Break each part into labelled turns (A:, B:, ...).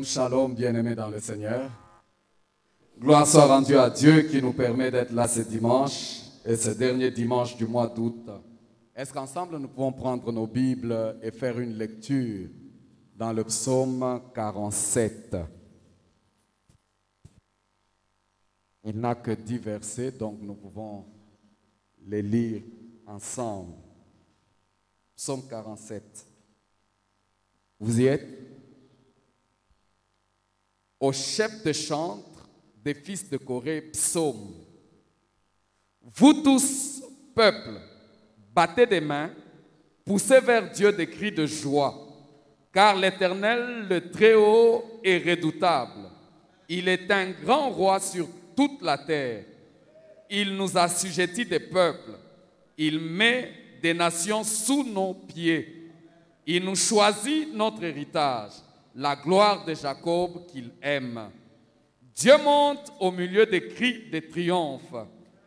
A: Shalom, bien-aimés dans le Seigneur. Gloire soit rendue à Dieu qui nous permet d'être là ce dimanche et ce dernier dimanche du mois d'août. Est-ce qu'ensemble nous pouvons prendre nos Bibles et faire une lecture dans le psaume 47? Il n'a que 10 versets, donc nous pouvons les lire ensemble. Psaume 47. Vous y êtes? Au chef de chantre des fils de Corée, psaume. Vous tous, peuple, battez des mains, poussez vers Dieu des cris de joie, car l'Éternel, le Très-Haut, est redoutable. Il est un grand roi sur toute la terre. Il nous assujettit des peuples. Il met des nations sous nos pieds. Il nous choisit notre héritage, la gloire de Jacob qu'il aime. Dieu monte au milieu des cris de triomphe.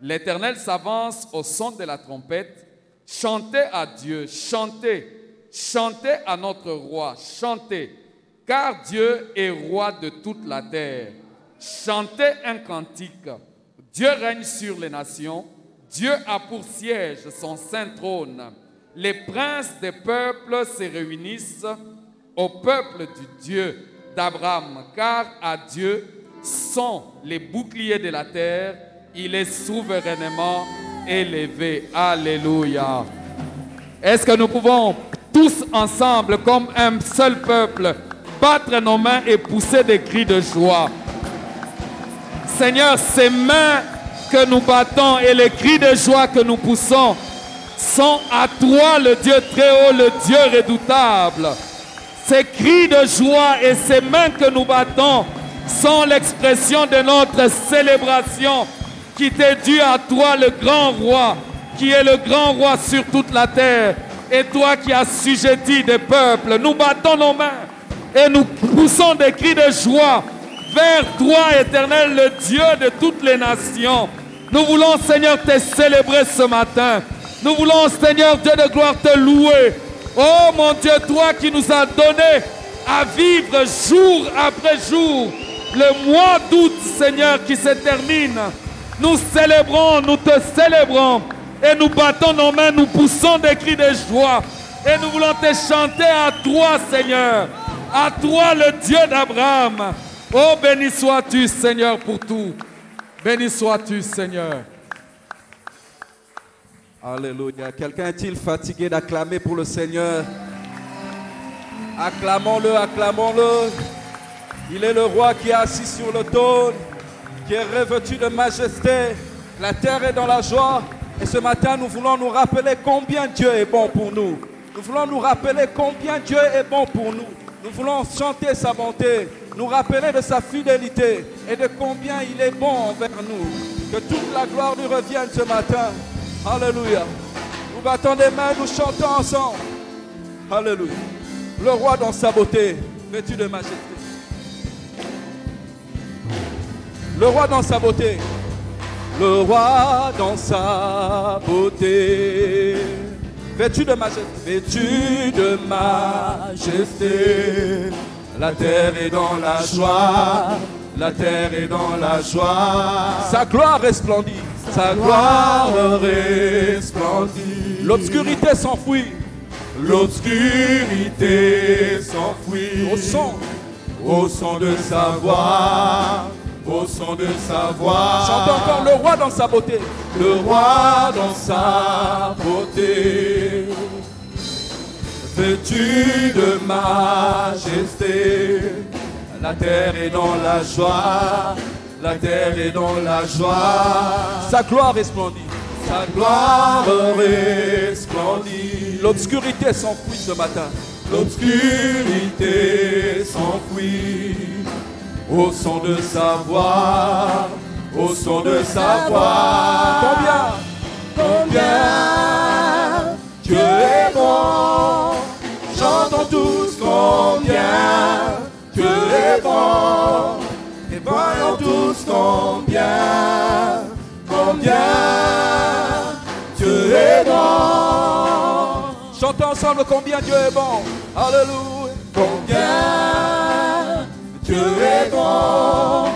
A: L'Éternel s'avance au son de la trompette. Chantez à Dieu, chantez, chantez à notre roi, chantez, car Dieu est roi de toute la terre. Chantez un cantique. Dieu règne sur les nations. Dieu a pour siège son saint trône. Les princes des peuples se réunissent au peuple du Dieu d'Abraham, car à Dieu sont les boucliers de la terre. Il est souverainement élevé. Alléluia. Est-ce que nous pouvons tous ensemble, comme un seul peuple, battre nos mains et pousser des cris de joie? Seigneur, ces mains que nous battons et les cris de joie que nous poussons sont à toi, le Dieu très haut, le Dieu redoutable. Ces cris de joie et ces mains que nous battons sont l'expression de notre célébration qui t'est due à toi, le grand roi, qui est le grand roi sur toute la terre, et toi qui assujettis des peuples. Nous battons nos mains et nous poussons des cris de joie vers toi, Éternel, le Dieu de toutes les nations. Nous voulons, Seigneur, te célébrer ce matin. Nous voulons, Seigneur, Dieu de gloire, te louer. Oh mon Dieu, toi qui nous as donné à vivre jour après jour le mois d'août, Seigneur, qui se termine. Nous célébrons, nous te célébrons et nous battons nos mains, nous poussons des cris de joie et nous voulons te chanter à toi, Seigneur, à toi, le Dieu d'Abraham. Oh, béni sois-tu, Seigneur, pour tout. Béni sois-tu, Seigneur.
B: Alléluia. Quelqu'un est-il fatigué d'acclamer pour le Seigneur? Acclamons-le, acclamons-le. Il est le roi qui est assis sur le trône, qui est revêtu de majesté. La terre est dans la joie. Et ce matin, nous voulons nous rappeler combien Dieu est bon pour nous. Nous voulons nous rappeler combien Dieu est bon pour nous. Nous voulons chanter sa bonté, nous rappeler de sa fidélité et de combien il est bon envers nous. Que toute la gloire lui revienne ce matin. Alléluia. Nous battons des mains, nous chantons ensemble. Alléluia. Le roi dans sa beauté, vêtu de majesté. Le roi dans sa beauté. Le roi dans sa beauté. Vêtu de majesté. Vêtu de majesté. La terre est dans la joie. La terre est dans la joie. Sa gloire resplendit. Sa gloire resplendit. L'obscurité s'enfuit. L'obscurité s'enfuit. Au son de sa voix. Au son de sa voix. Chante encore le roi dans sa beauté. Le roi dans sa beauté. Vêtu de majesté. La terre est dans la joie. La terre est dans la joie. Sa gloire resplendit. Sa gloire resplendit. L'obscurité s'enfuit ce matin. L'obscurité s'enfuit. Au son de sa voix. Au son de sa voix. Combien Dieu est bon. Chantons tous combien Dieu est bon. Et voyons tous combien Dieu est bon. Chantons ensemble combien Dieu est bon. Alléluia. Combien Dieu est grand.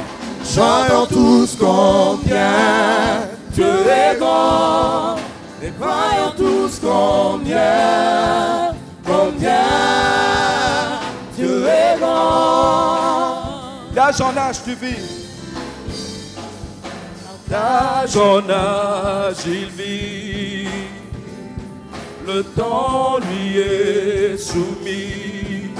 B: Chantons tous combien Dieu est grand. Et voyons tous combien Dieu est grand. D'âge en âge tu vis. D'âge en âge il vit. Le temps lui est soumis.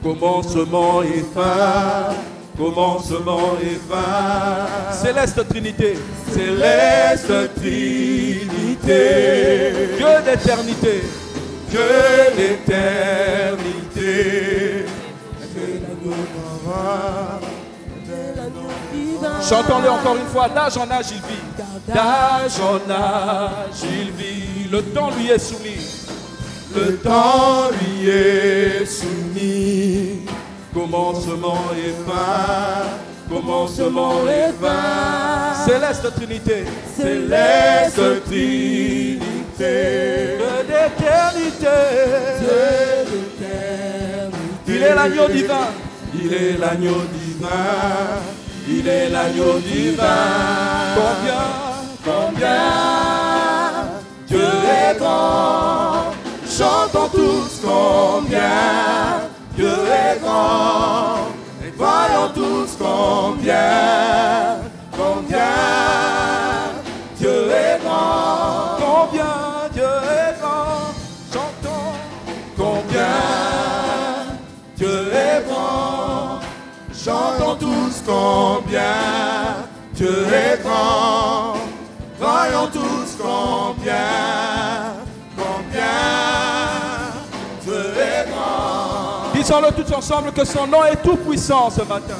B: Commencement et fin. Commencement et fin. Céleste Trinité. Céleste Trinité. Dieu d'éternité. Dieu d'éternité. Chantons-le encore une fois. D'âge en âge il vit. D'âge en âge il vit. Le temps lui est soumis. Le temps lui est soumis. Commencement et fin. Commencement et fin. Céleste Trinité. Céleste Trinité. Dieu d'éternité. Il est l'agneau divin. Il est l'agneau divin. Il est l'agneau divin. Combien Dieu est grand. Chantons tous combien Dieu est grand. Et voyons tous combien Dieu est grand. Combien Dieu est grand. Chantons combien Dieu est grand. Chantons tous combien Dieu est grand. Voyons tous combien Dieu est grand. Disons-le tous ensemble que son nom est tout puissant ce matin.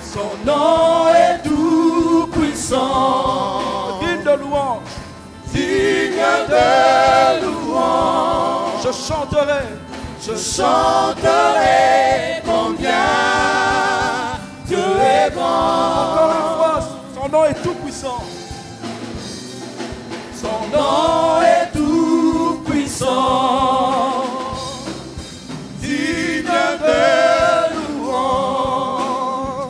B: Son nom est tout puissant. Digne de louange. Digne de louange. Je chanterai combien Dieu est grand. Encore une fois, son nom est tout puissant. Son nom est tout puissant. Digne de louange.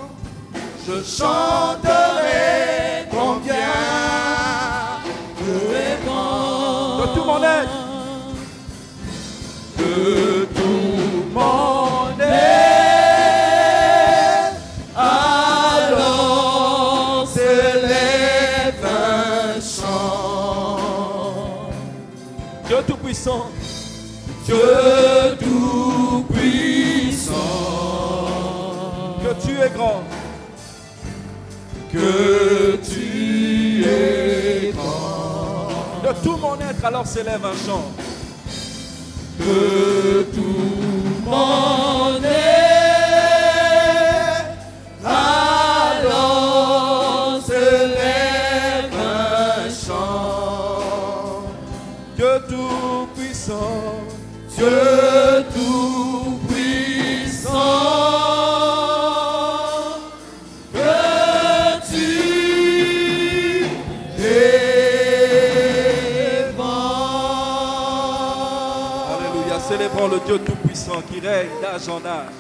B: Je chanterai combien Dieu est grand. De tout mon être. De tout mon être, alors s'élève un chant. Dieu tout-puissant, Dieu tout-puissant, que tu es grand, que tu es grand. De tout mon être, alors s'élève un chant. De tout mon être, alors s'élève un chant. Dieu tout-puissant, Dieu tout-puissant, que tu es grand. Alléluia, célébrons le Dieu tout-puissant qui règne d'âge en âge,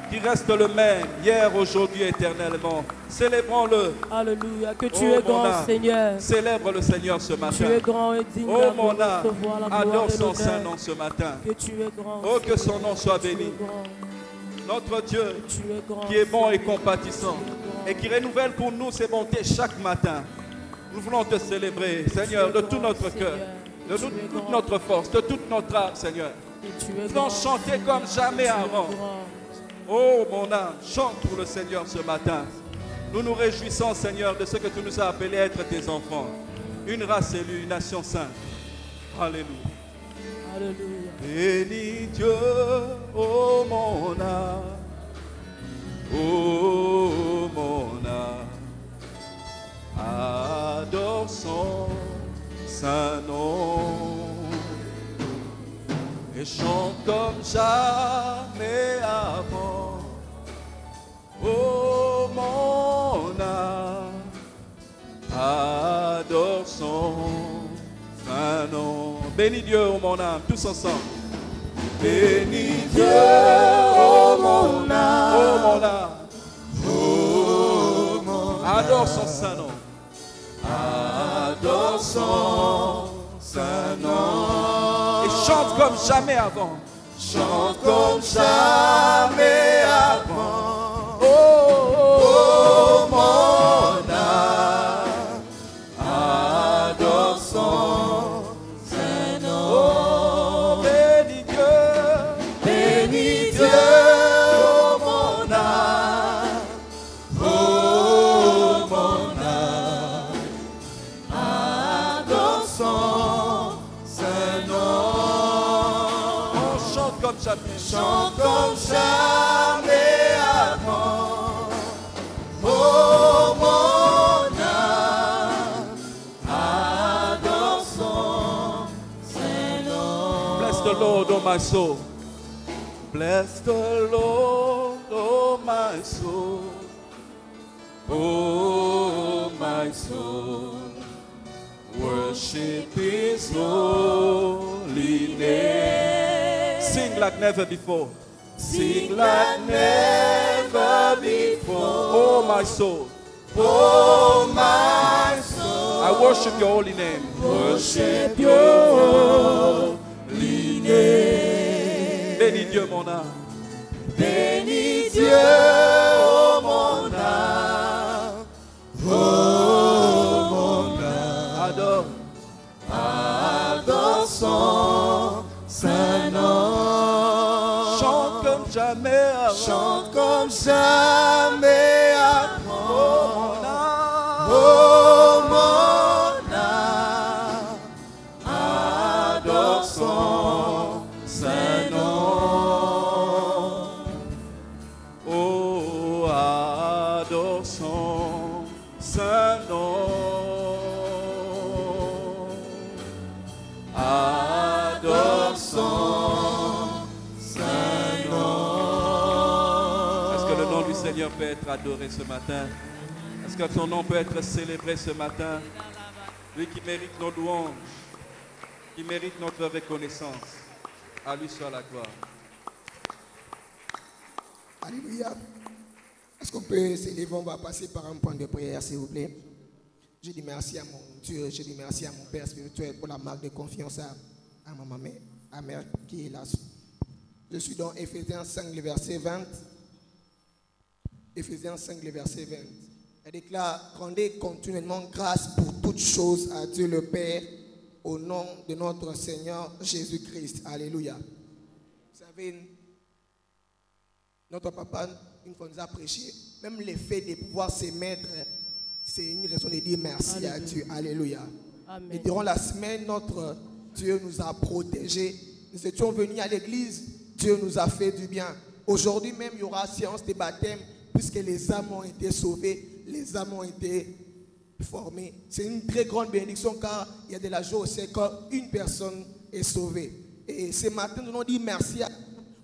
B: qui reste le même, hier, aujourd'hui, éternellement. Célébrons-le.
C: Alléluia, que tu es grand, Seigneur.
B: Célèbre le Seigneur ce matin.
C: Tu es grand et digne
B: oh mon
C: de
B: âme,
C: recevoir la gloire
B: adore
C: et
B: son
C: l'honneur.
B: saint nom ce matin.
C: Que tu es grand.
B: Oh, que son nom soit
C: Tu es
B: béni.
C: grand.
B: Notre Dieu,
C: Tu es grand,
B: qui est bon et
C: Seigneur.
B: compatissant, et qui renouvelle pour nous ses bontés chaque matin. Nous voulons te célébrer, Seigneur, de tout notre cœur, de toute notre force, de toute notre âme, Seigneur.
C: Et tu es
B: Nous voulons
C: grand.
B: chanter comme jamais
C: Tu es
B: avant.
C: grand.
B: Oh mon âme, chante pour le Seigneur ce matin. Nous nous réjouissons, Seigneur, de ce que tu nous as appelés à être tes enfants. Une race élue, une nation sainte. Alléluia.
C: Alléluia.
B: Bénis Dieu, oh mon âme. Oh mon âme. Adore son saint nom. Et chante comme jamais avant. Oh mon âme, adore son saint nom. Bénis Dieu, oh mon âme, tous ensemble. Bénis Dieu, oh mon âme, âme. Adore son saint nom.
D: Adore son saint nom.
B: Et chante comme jamais avant.
D: Chante comme jamais avant.
B: Oh,
D: Mon âme adore son saint nom.
B: oh, bénis Dieu.
D: Bénis Dieu, oh mon âme. Oh mon âme adore son saint nom.
B: On chante comme jamais.
D: Chante comme jamais avant. Oh mon âme adore son saint nom.
B: Bless the Lord, oh my soul. Bless the Lord, oh my soul. Oh my soul. Worship His holy name. Sing like never before.
D: Sing like never before.
B: Oh my soul.
D: Oh my soul.
B: I worship your holy name.
D: Worship your holy name.
B: Bénis Dieu mon âme.
D: Bénis Dieu, oh mon âme. Oh mon âme.
B: Adore.
D: Adore son saint nom.
B: Chante comme jamais avant.
D: Chante comme jamais avant.
B: Oh mon âme.
D: Oh mon âme adore son saint nom.
B: Oh, adore son saint nom.
D: Adore son saint nom.
B: Est-ce que le nom du Seigneur peut être adoré ce matin? Est-ce que son nom peut être célébré ce matin? Lui qui mérite nos louanges, qui mérite notre reconnaissance. À lui soit la gloire.
E: Alléluia. Est-ce qu'on peut s'élever? On va passer par un point de prière, s'il vous plaît. Je dis merci à mon Dieu, je dis merci à mon Père spirituel pour la marque de confiance à ma mère qui est là. Je suis dans Éphésiens 5, le verset 20. Éphésiens 5, le verset 20. Elle déclare: rendez continuellement grâce pour toutes choses à Dieu le Père, au nom de notre Seigneur Jésus-Christ. Alléluia. Vous savez, notre papa, une fois nous a prêché, même le fait de pouvoir se mettre, c'est une raison de dire merci à Dieu. Alléluia.
C: Amen.
E: Et durant la semaine, notre Dieu nous a protégés. Nous étions venus à l'église, Dieu nous a fait du bien. Aujourd'hui même, il y aura séance de baptême, puisque les âmes ont été sauvées, les âmes ont été formées. C'est une très grande bénédiction, car il y a de la joie aussi quand une personne est sauvée. Et ce matin, nous allons dire merci à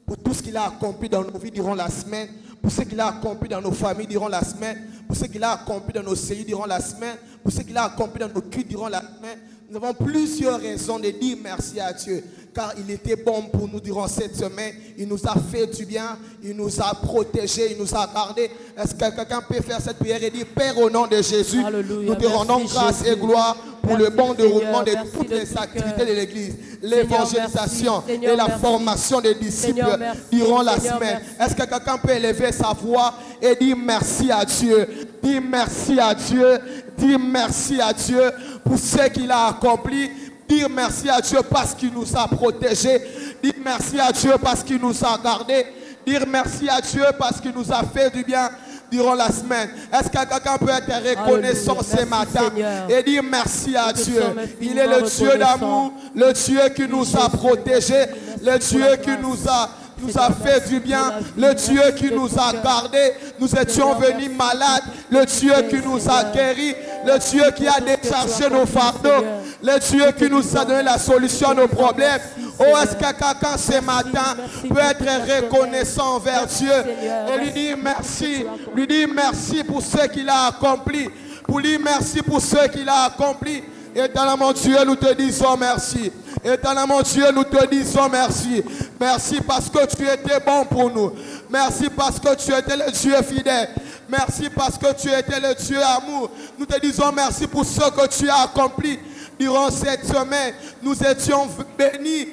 E: pour tout ce qu'il a accompli dans nos vies durant la semaine, pour ce qu'il a accompli dans nos familles durant la semaine, pour ce qu'il a accompli dans nos séries durant la semaine, pour ce qu'il a accompli dans nos cultes durant la semaine. Nous avons plusieurs raisons de dire merci à Dieu, car il était bon pour nous durant cette semaine. Il nous a fait du bien, il nous a protégés, il nous a gardés. Est-ce que quelqu'un peut faire cette prière et dire: Père, au nom de Jésus,
C: Alléluia.
E: nous te rendons
C: Merci,
E: grâce
C: Jésus.
E: et gloire pour
C: Merci,
E: le bon déroulement de
C: Seigneur.
E: toutes
C: Merci
E: les
C: de tout
E: activités
C: cœur.
E: de l'Église, l'évangélisation
C: merci. Seigneur,
E: et la
C: merci.
E: formation des disciples
C: Seigneur, merci.
E: durant la
C: Seigneur,
E: semaine.
C: merci.
E: Est-ce que quelqu'un peut élever sa voix et dire merci à Dieu? Dis merci à Dieu. Dis merci à Dieu pour ce qu'il a accompli. Dire merci à Dieu parce qu'il nous a protégés. Dire merci à Dieu parce qu'il nous a gardés. Dire merci à Dieu parce qu'il nous a fait du bien durant la semaine. Est-ce que quelqu'un peut être reconnaissant
C: Alléluia.
E: ce
C: Merci,
E: matin
C: Seigneur.
E: et dire merci à
C: Nous te
E: Dieu?
C: sommes
E: Il est le Dieu
C: infiniment
E: d'amour, le Dieu qui nous a protégés, le
C: Merci pour
E: Dieu
C: la
E: qui
C: grâce.
E: nous a fait du bien, le Dieu qui nous a gardés. Nous étions venus malades, le Dieu qui nous a guéris, le Dieu qui a déchargé nos fardeaux, le Dieu qui nous a donné la solution à nos problèmes. Oh, est-ce que quelqu'un ce matin peut être reconnaissant envers Dieu et lui dire merci pour ce qu'il a accompli, pour lui merci pour ce qu'il a accompli. Éternellement Dieu, nous te disons merci. Éternellement Dieu, nous te disons merci. Merci parce que tu étais bon pour nous. Merci parce que tu étais le Dieu fidèle. Merci parce que tu étais le Dieu amour. Nous te disons merci pour ce que tu as accompli durant cette semaine. Nous étions bénis.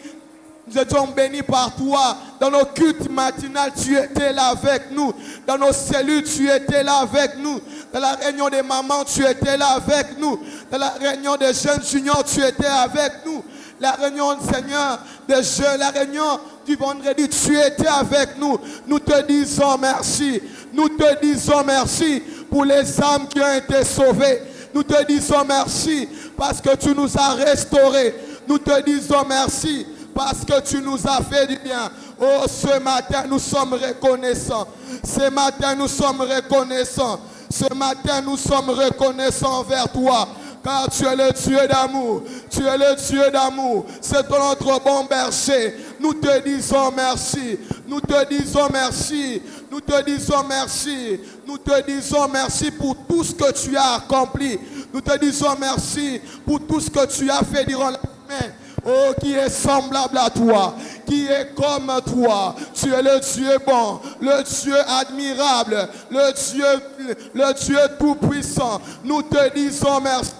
E: Nous étions bénis par toi. Dans nos cultes matinales, tu étais là avec nous. Dans nos cellules, tu étais là avec nous. Dans la réunion des mamans, tu étais là avec nous. Dans la réunion des jeunes juniors, tu étais avec nous. La réunion, Seigneur, des jeunes, la réunion du vendredi, tu étais avec nous. Nous te disons merci. Nous te disons merci pour les âmes qui ont été sauvées. Nous te disons merci parce que tu nous as restaurés. Nous te disons merci parce que tu nous as fait du bien. Oh, ce matin, nous sommes reconnaissants. Ce matin, nous sommes reconnaissants. Ce matin, nous sommes reconnaissants envers toi. Car tu es le Dieu d'amour. Tu es le Dieu d'amour. C'est notre bon berger. Nous te disons merci. Nous te disons merci. Nous te disons merci. Nous te disons merci pour tout ce que tu as accompli. Nous te disons merci pour tout ce que tu as fait durant la semaine. Oh, qui est semblable à toi, qui est comme toi. Tu es le Dieu bon, le Dieu admirable, le Dieu tout-puissant. Nous te disons merci.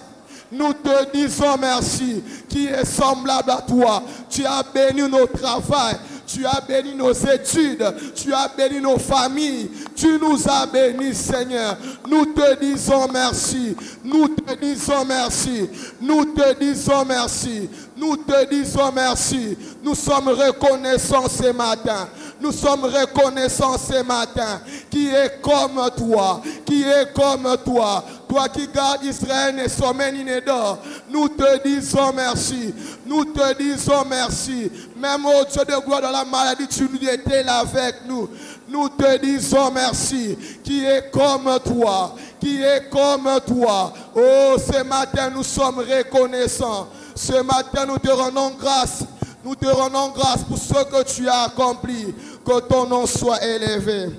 E: Nous te disons merci, qui est semblable à toi. Tu as béni nos travails, tu as béni nos études, tu as béni nos familles. Tu nous as bénis, Seigneur. Nous te disons merci. Nous te disons merci. Nous te disons merci. Nous te disons merci. Nous sommes reconnaissants ce matin. Nous sommes reconnaissants ce matin. Qui est comme toi. Qui est comme toi. Toi qui gardes Israël et sommeil ni ne dort. Nous te disons merci. Nous te disons merci. Même au Dieu de gloire dans la maladie, tu étais là avec nous. Nous te disons merci. Qui est comme toi. Qui est comme toi. Oh, ce matin, nous sommes reconnaissants. Ce matin, nous te rendons grâce. Nous te rendons grâce pour ce que tu as accompli. Que ton nom soit élevé.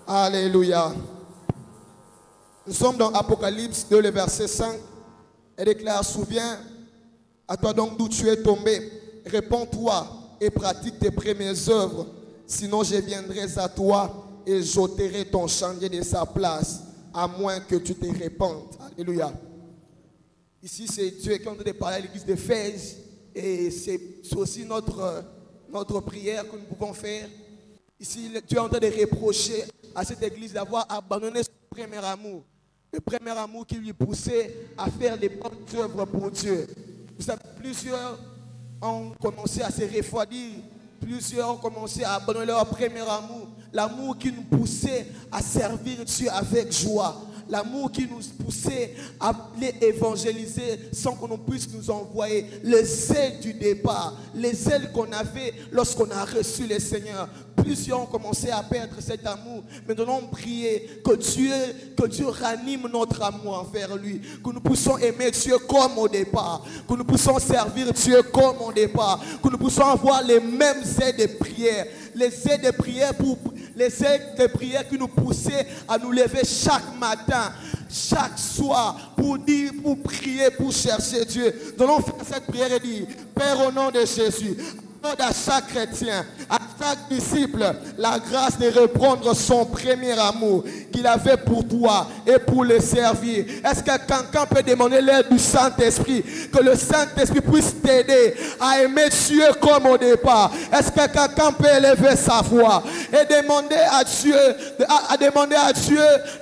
E: Alléluia. Nous sommes dans Apocalypse 2, le verset 5. Elle déclare, souviens à toi donc d'où tu es tombé. Réponds-toi et pratique tes premières œuvres. Sinon, je viendrai à toi et j'ôterai ton chandelier de sa place, à moins que tu te répandes. Alléluia. Ici, c'est Dieu qui est en train de parler à l'église d'Éphèse. Et c'est aussi notre prière que nous pouvons faire. Ici, Dieu est en train de reprocher à cette église d'avoir abandonné son premier amour. Le premier amour qui lui poussait à faire des bonnes œuvres pour Dieu. Vous savez, plusieurs ont commencé à se refroidir. Plusieurs ont commencé à abandonner leur premier amour. L'amour qui nous poussait à servir Dieu avec joie. L'amour qui nous poussait à les évangéliser sans qu'on puisse nous envoyer. Les ailes du départ, les ailes qu'on avait lorsqu'on a reçu le Seigneur. Plusieurs ont commencé à perdre cet amour. Mais nous allons prier que Dieu ranime notre amour envers lui. Que nous puissions aimer Dieu comme au départ. Que nous puissions servir Dieu comme au départ. Que nous puissions avoir les mêmes aides de prière. Les aides de prière qui nous poussaient à nous lever chaque matin, chaque soir, pour prier, pour chercher Dieu. Nous allons faire cette prière et dire, Père, au nom de Jésus, accorde à chaque chrétien, à chaque disciple, la grâce de reprendre son premier amour qu'il avait pour toi et pour le servir. Est-ce que quelqu'un peut demander l'aide du Saint-Esprit? Que le Saint-Esprit puisse t'aider à aimer Dieu comme au départ. Est-ce que quelqu'un peut élever sa voix et demander à Dieu,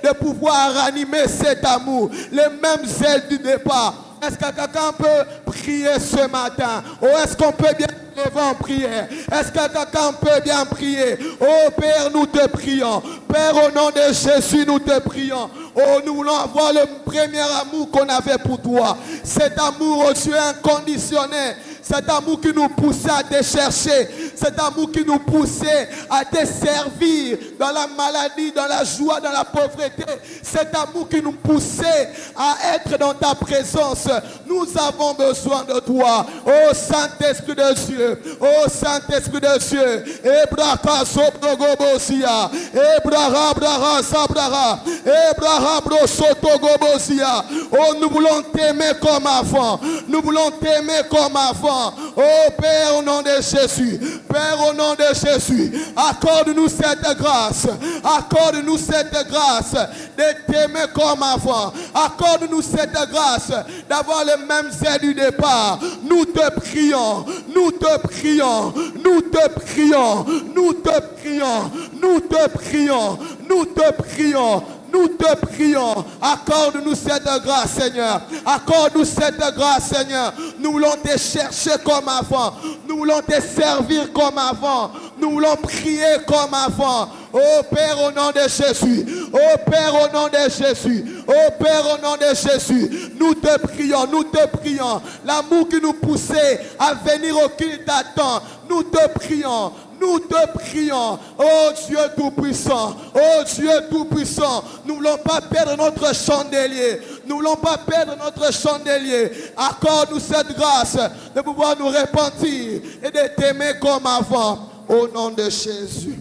E: de pouvoir ranimer cet amour, les mêmes ailes du départ? Est-ce que quelqu'un peut prier ce matin? Ou est-ce qu'on peut bien lever en prière? Est-ce que quelqu'un peut bien prier? Oh Père, nous te prions. Père, au nom de Jésus, nous te prions. Oh, nous voulons avoir le premier amour qu'on avait pour toi. Cet amour, oh Dieu, inconditionnel. Cet amour qui nous poussait à te chercher. Cet amour qui nous poussait à te servir dans la maladie, dans la joie, dans la pauvreté. Cet amour qui nous poussait à être dans ta présence. Nous avons besoin de toi. Oh Saint-Esprit de Dieu. Oh Saint-Esprit de Dieu. Ebraka soprogobosia. Ebraha braha sabraha. Ebraha brosotogobosia. Oh, nous voulons t'aimer comme avant. Nous voulons t'aimer comme avant. Oh Père, au nom de Jésus. Père, au nom de Jésus. Accorde-nous cette grâce. Accorde-nous cette grâce de t'aimer comme avant. Accorde-nous cette grâce d'avoir les mêmes ailes du départ. Nous te prions. Nous te prions. Nous te prions. Nous te prions. Nous te prions. Nous te prions. Nous te prions, accorde-nous cette grâce, Seigneur. Accorde-nous cette grâce, Seigneur. Nous voulons te chercher comme avant. Nous voulons te servir comme avant. Nous voulons prier comme avant. Oh Père, au nom de Jésus. Oh Père, au nom de Jésus. Oh Père, au nom de Jésus. Nous te prions, nous te prions. L'amour qui nous poussait à venir au culte t'attend. Nous te prions. Nous te prions, oh Dieu Tout-Puissant, oh Dieu Tout-Puissant, nous ne voulons pas perdre notre chandelier, nous ne voulons pas perdre notre chandelier. Accorde-nous cette grâce de pouvoir nous repentir et de t'aimer comme avant, au nom de Jésus.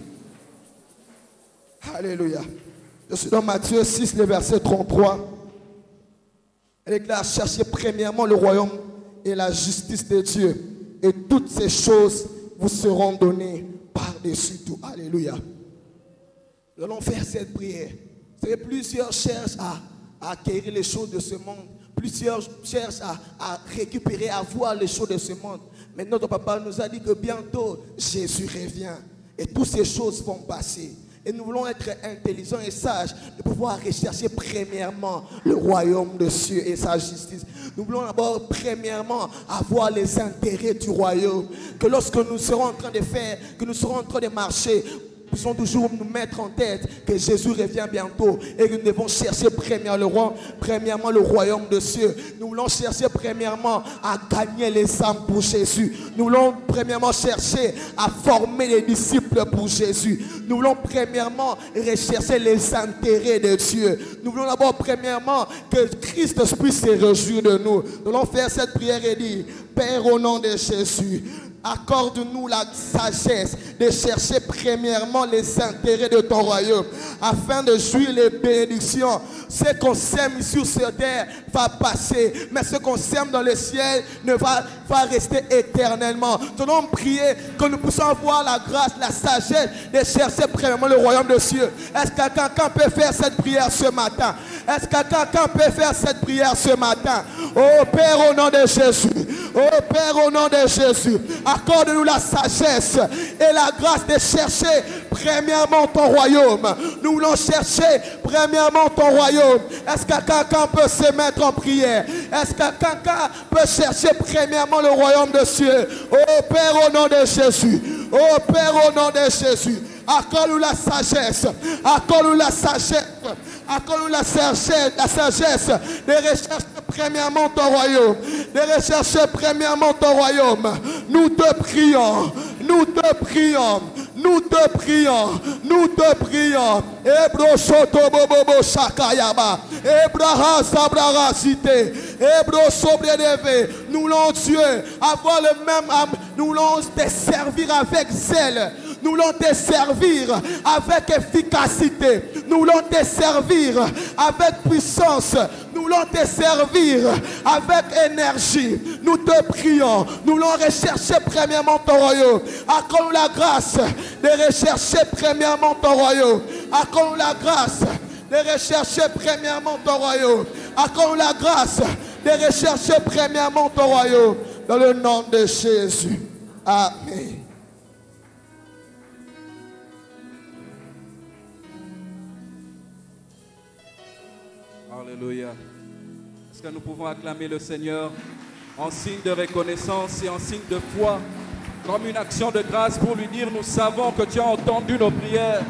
E: Alléluia. Je suis dans Matthieu 6, le verset 33. Elle déclare, cherchez premièrement le royaume et la justice de Dieu, et toutes ces choses vous seront données par-dessus tout. Alléluia. Nous allons faire cette prière. C'est plusieurs cherchent à acquérir les choses de ce monde. Plusieurs cherchent à récupérer, à voir les choses de ce monde. Mais notre papa nous a dit que bientôt, Jésus revient. Et toutes ces choses vont passer. Et nous voulons être intelligents et sages de pouvoir rechercher premièrement le royaume de Dieu et sa justice. Nous voulons d'abord premièrement avoir les intérêts du royaume. Que lorsque nous serons en train de faire, que nous serons en train de marcher, nous puissions toujours nous mettre en tête que Jésus revient bientôt et que nous devons chercher premièrement le royaume de Dieu. Nous voulons chercher premièrement à gagner les âmes pour Jésus. Nous voulons premièrement chercher à former les disciples pour Jésus. Nous voulons premièrement rechercher les intérêts de Dieu. Nous voulons d'abord premièrement que Christ puisse se réjouir de nous. Nous allons faire cette prière et dire, Père, au nom de Jésus, accorde-nous la sagesse de chercher premièrement les intérêts de ton royaume afin de jouir les bénédictions. Ce qu'on sème sur cette terre va passer, mais ce qu'on sème dans le ciel ne va rester éternellement. Nous allons prier que nous puissions avoir la grâce, la sagesse de chercher premièrement le royaume de Dieu. Est-ce que quelqu'un peut faire cette prière ce matin? Est-ce que quelqu'un peut faire cette prière ce matin? Oh Père, au nom de Jésus. Oh Père, au nom de Jésus. Accorde-nous la sagesse et la grâce de chercher premièrement ton royaume. Nous voulons chercher premièrement ton royaume. Est-ce que quelqu'un peut se mettre en prière? Est-ce que quelqu'un peut chercher premièrement le royaume de Dieu? Oh Père, au nom de Jésus. Oh Père, au nom de Jésus. Accorde-nous la sagesse. Accorde-nous la sagesse. Accorde-nous la sagesse de rechercher premièrement ton royaume. De rechercher premièrement ton royaume. Nous te prions. Nous te prions. Nous te prions. Nous te prions. Ebro soto bobobo shakayaba. Ebraha sabrara cité. Ebro sobredeve. Nous voulons Dieu avoir le même âme. Nous voulons te servir avec zèle. Nous voulons te servir avec efficacité. Nous voulons te servir avec puissance. Nous voulons te servir avec énergie. Nous te prions. Nous voulons rechercher premièrement ton royaume. Accorde-nous la grâce de rechercher premièrement ton royaume. Accorde-nous la grâce de rechercher premièrement ton royaume. Accorde-nous la grâce de rechercher premièrement ton royaume. Dans le nom de Jésus. Amen.
B: Alléluia. Est-ce que nous pouvons acclamer le Seigneur en signe de reconnaissance et en signe de foi, comme une action de grâce pour lui dire, nous savons que tu as entendu nos prières.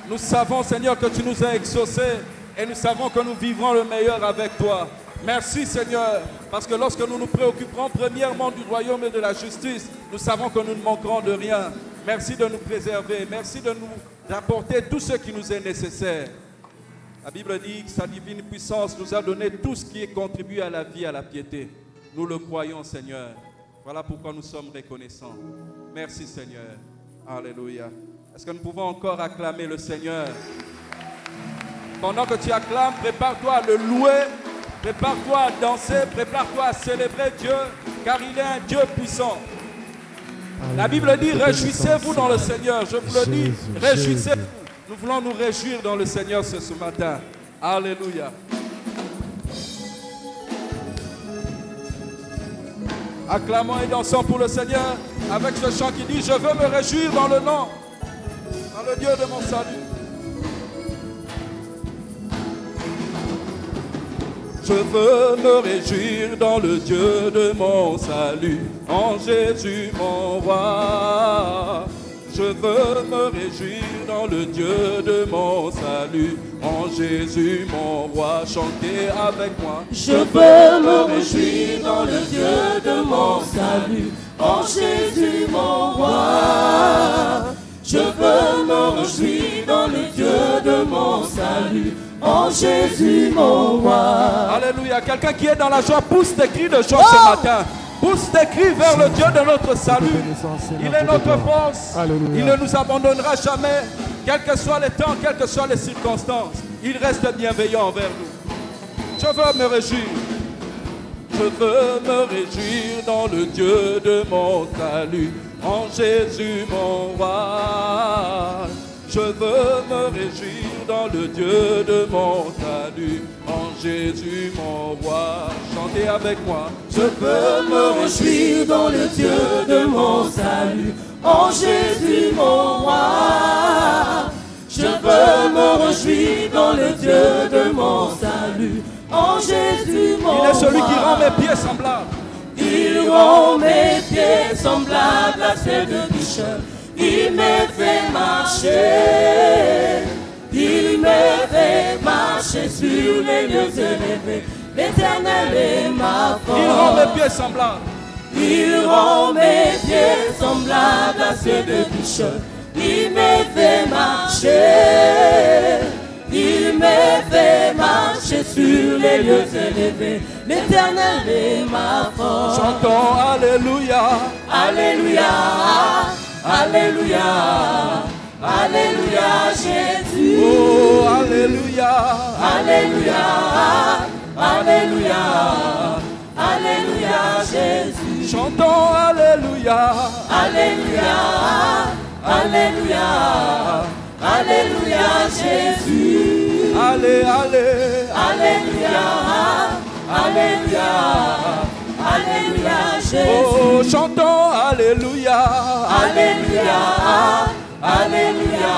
B: Nous savons, Seigneur, que tu nous as exaucés et nous savons que nous vivrons le meilleur avec toi. Merci, Seigneur, parce que lorsque nous nous préoccuperons premièrement du royaume et de la justice, nous savons que nous ne manquerons de rien. Merci de nous préserver. Merci de nous apporter tout ce qui nous est nécessaire. La Bible dit que sa divine puissance nous a donné tout ce qui contribue à la vie, à la piété. Nous le croyons, Seigneur. Voilà pourquoi nous sommes reconnaissants. Merci, Seigneur. Alléluia. Est-ce que nous pouvons encore acclamer le Seigneur? Pendant que tu acclames, prépare-toi à le louer. Prépare-toi à danser. Prépare-toi à célébrer Dieu, car il est un Dieu puissant. La Bible dit, réjouissez-vous dans le Seigneur. Je vous le dis, réjouissez-vous. Nous voulons nous réjouir dans le Seigneur ce matin. Alléluia. Acclamons et dansons pour le Seigneur avec ce chant qui dit, je veux me réjouir dans le nom, dans le Dieu de mon salut. Je veux me réjouir dans le Dieu de mon salut, en Jésus mon roi. Je veux me réjouir dans le Dieu de mon salut, en Jésus mon roi. Chantez avec moi.
D: Je veux me réjouir dans le Dieu de mon salut, en Jésus mon roi. Je veux me réjouir dans le Dieu de mon salut, en Jésus mon roi.
B: Alléluia. Quelqu'un qui est dans la joie, pousse tes cris de joie ce matin. Pousse tes cris vers le Dieu de notre salut. Il est notre force.
F: Alléluia.
B: Il ne nous abandonnera jamais. Quels que soient les temps, quelles que soient les circonstances, il reste bienveillant envers nous. Je veux me réjouir. Je veux me réjouir dans le Dieu de mon salut, en Jésus mon roi. Je veux me réjouir dans le Dieu de mon salut, en Jésus mon roi. Chantez avec moi.
D: Je veux me réjouir dans le Dieu de mon salut, en Jésus mon roi. Je veux me réjouir dans le Dieu de mon salut, en Jésus mon roi.
B: Il est celui qui rend mes pieds semblables.
D: Il rend mes pieds semblables à ceux de biche. Il me fait marcher. Il me fait marcher sur les lieux élevés. L'Éternel est ma force.
B: Il rend mes pieds semblables.
D: Il rend mes pieds semblables à ceux de biche. Il me fait marcher. Il me fait marcher sur les lieux élevés. L'Éternel est ma force.
B: Chantons Alléluia.
D: Alléluia. Alléluia. Alléluia Jésus.
B: Oh Alléluia.
D: Alléluia. Alléluia. Alléluia Jésus.
B: Chantons Alléluia.
D: Alléluia. Alléluia. Alléluia Jésus.
B: Allez, allez.
D: Alléluia. Alléluia. Alléluia Jésus.
B: Oh, chantons Alléluia.
D: Alléluia. Alléluia.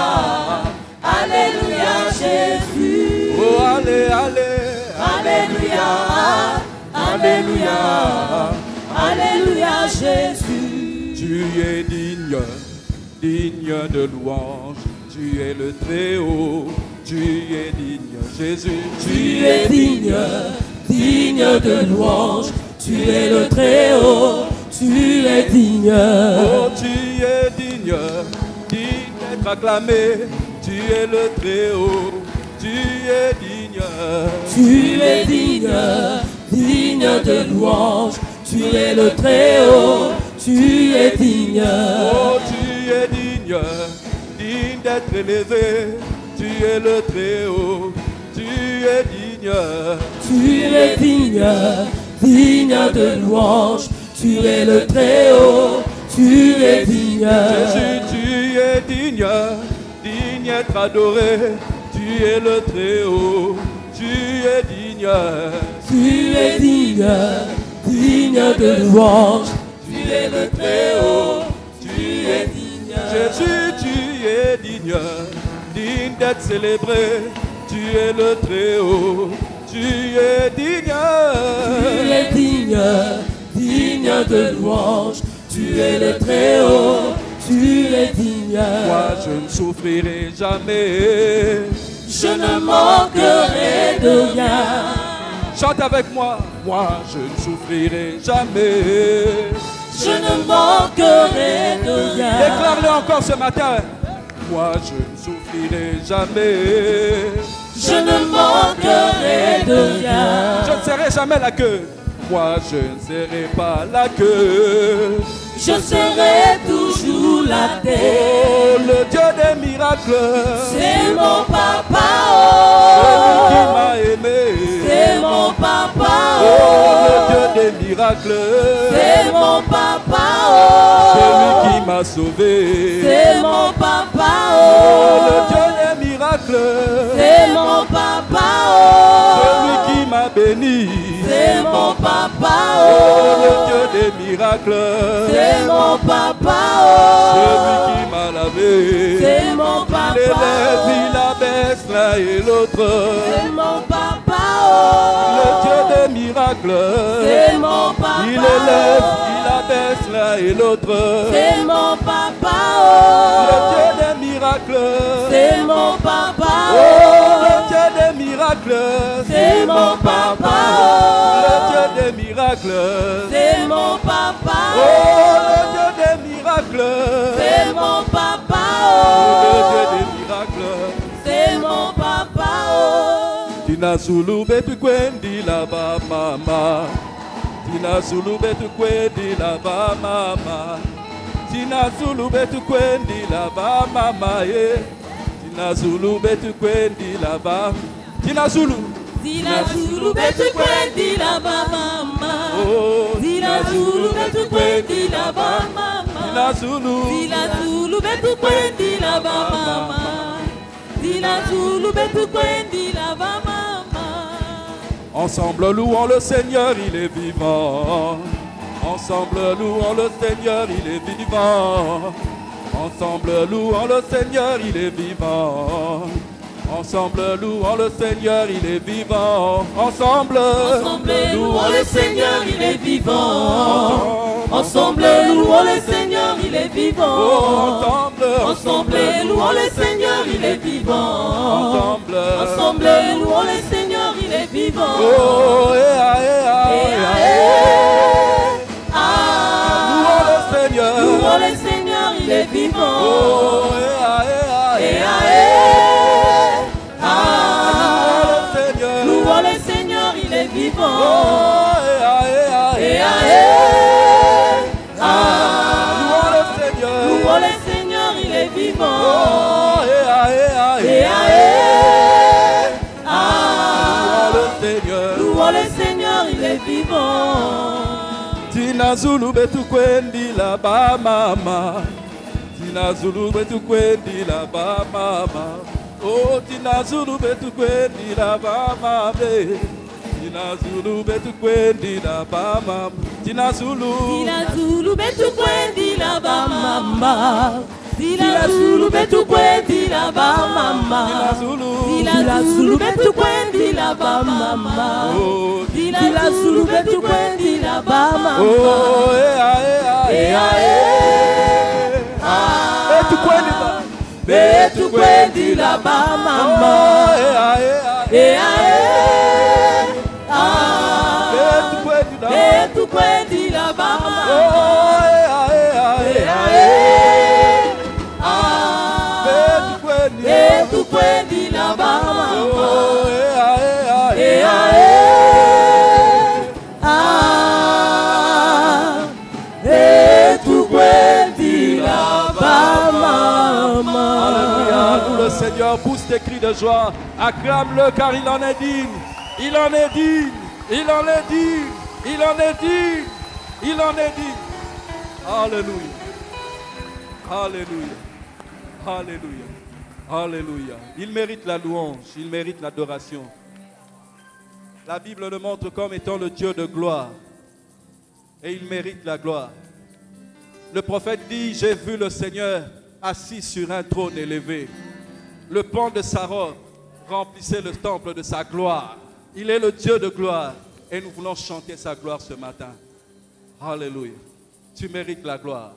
D: Alléluia Jésus.
B: Oh, allez, allez.
D: Alléluia. Alléluia. Alléluia Jésus.
B: Tu es digne, digne de louange. Tu es le Très-Haut. Tu es digne, Jésus.
D: Tu es digne, digne de louange. Tu es le Très-Haut. Tu es digne.
B: Oh, tu es digne, digne d'être acclamé. Tu es le Très-Haut. Tu es digne.
D: Tu es digne, digne de louange. Tu es le Très-Haut. Tu es digne.
B: Oh, tu es digne, digne d'être élevé. Tu es le Très-Haut. Tu es digne.
D: Tu es digne, digne de louange. Tu es le Très-Haut. Tu es digne.
B: Jésus, tu es digne, digne d'être adoré. Tu es le Très-Haut. Tu es digne.
D: Tu es digne, digne de louange. Tu es le Très-Haut. Tu es digne.
B: Jésus, tu es digne, digne d'être célébré. Tu es le Très-Haut. Tu es digne.
D: Tu es digne, digne de louange. Tu es le Très-Haut. Tu es digne.
B: Moi, je ne souffrirai jamais.
D: Je ne manquerai de rien.
B: Chante avec moi. Moi, je ne souffrirai jamais.
D: Je ne manquerai de rien.
B: Déclare-le encore ce matin. Moi je ne souffrirai jamais.
D: Je ne manquerai de rien.
B: Je ne serai jamais la queue. Moi je ne serai pas la queue.
D: Je serai toujours la tête.
B: Oh, le Dieu des miracles.
D: C'est mon papa,
B: Celui qui
D: oh.
B: m'a aimé.
D: C'est mon papa,
B: Oh,
D: oh.
B: le Dieu des miracles.
D: C'est mon papa, oh.
B: Celui qui m'a sauvé.
D: C'est mon papa,
B: Oh, le
D: oh.
B: Dieu des miracles.
D: C'est mon papa, oh.
B: Celui qui m'a béni.
D: C'est mon papa,
B: Oh, le
D: oh.
B: Dieu des miracles.
D: C'est mon papa,
B: Celui
D: oh.
B: qui m'a lavé.
D: C'est mon
B: Il
D: papa,
B: élève, il
D: oh.
B: abaisse l'un et l'autre.
D: C'est mon papa,
B: Le
D: oh.
B: Dieu des miracles.
D: C'est mon papa,
B: Il élève,
D: oh.
B: il abaisse l'un et l'autre.
D: C'est mon papa,
B: Le
D: oh.
B: Dieu des miracles.
D: C'est mon papa,
B: Oh,
D: oh.
B: le Dieu des miracles.
D: C'est mon papa,
B: Le
D: oh.
B: Dieu des miracles.
D: C'est mon papa,
B: Oh, le Dieu des miracles.
D: c'est mon papa,
B: Le Dieu
D: oh.
B: des miracles.
D: C'est mon papa, oh.
B: Tina Zulu betu kwendi la ba mama. Tina Zulu betu kwendi la ba mama. Tina Zulu betu kwendi la ba mama yeah. Tina Zulu betu kwendi la ba. Tina Zulu.
D: Tina Zulu betu kwendi la ba mama.
B: Oh,
D: Tina Zulu betu kwendi la ba mama.
B: Tina Zulu.
D: Tina Zulu betu kwendi la ba mama. Tina Zulu betu kwendi la ba mama.
B: Ensemble louons le Seigneur, il est vivant. Ensemble louons le Seigneur, il est vivant. Ensemble louons le Seigneur, il est vivant. Ensemble louons le Seigneur, il est vivant. Ensemble
D: louons le Seigneur, il est vivant. Ensemble louons le Seigneur, il est vivant. Ensemble louons le Seigneur, il est vivant. Ensemble louons le Seigneur, il est vivant.
B: Oh, louons le Seigneur.
D: Louons le Seigneur, il est vivant.
B: Oh,
D: louons le Seigneur, il est vivant. Louons le Seigneur, il est vivant. Louons le Seigneur, il est vivant.
B: Tina Zulu betu kwendi la ba mama. Tina Zulu betu kwendi la ba mama. Oh, Tina Zulu betu kwendi la ba mama. Tina Zulu betu kwendi la ba mama. Tina Zulu.
D: Tina Zulu betu kwendi la ba mama. Tina Zulu betu kwendi la ba mama.
B: Tina Zulu.
D: Tina Zulu betu kwendi la ba mama.
B: Oh,
D: Tina Zulu betu kwendi la ba mama.
B: oh, betu kwendi la.
D: Betu kwendi la ba mama.
B: Betu kwendi la.
D: Betu kwendi la ba mama. Betu kwendi la ba mama. Betu kwendi la ba mama.
B: Alléluia, loue le Seigneur, pousse tes cris de joie, acclame-le car il en est digne, il en est digne, il en est digne, il en est digne, il en est digne. Alléluia, alléluia, alléluia, alléluia. Il mérite la louange, il mérite l'adoration. La Bible le montre comme étant le Dieu de gloire et il mérite la gloire. Le prophète dit, j'ai vu le Seigneur assis sur un trône élevé. Le pan de sa robe remplissait le temple de sa gloire. Il est le Dieu de gloire et nous voulons chanter sa gloire ce matin. Alléluia. Tu mérites la gloire.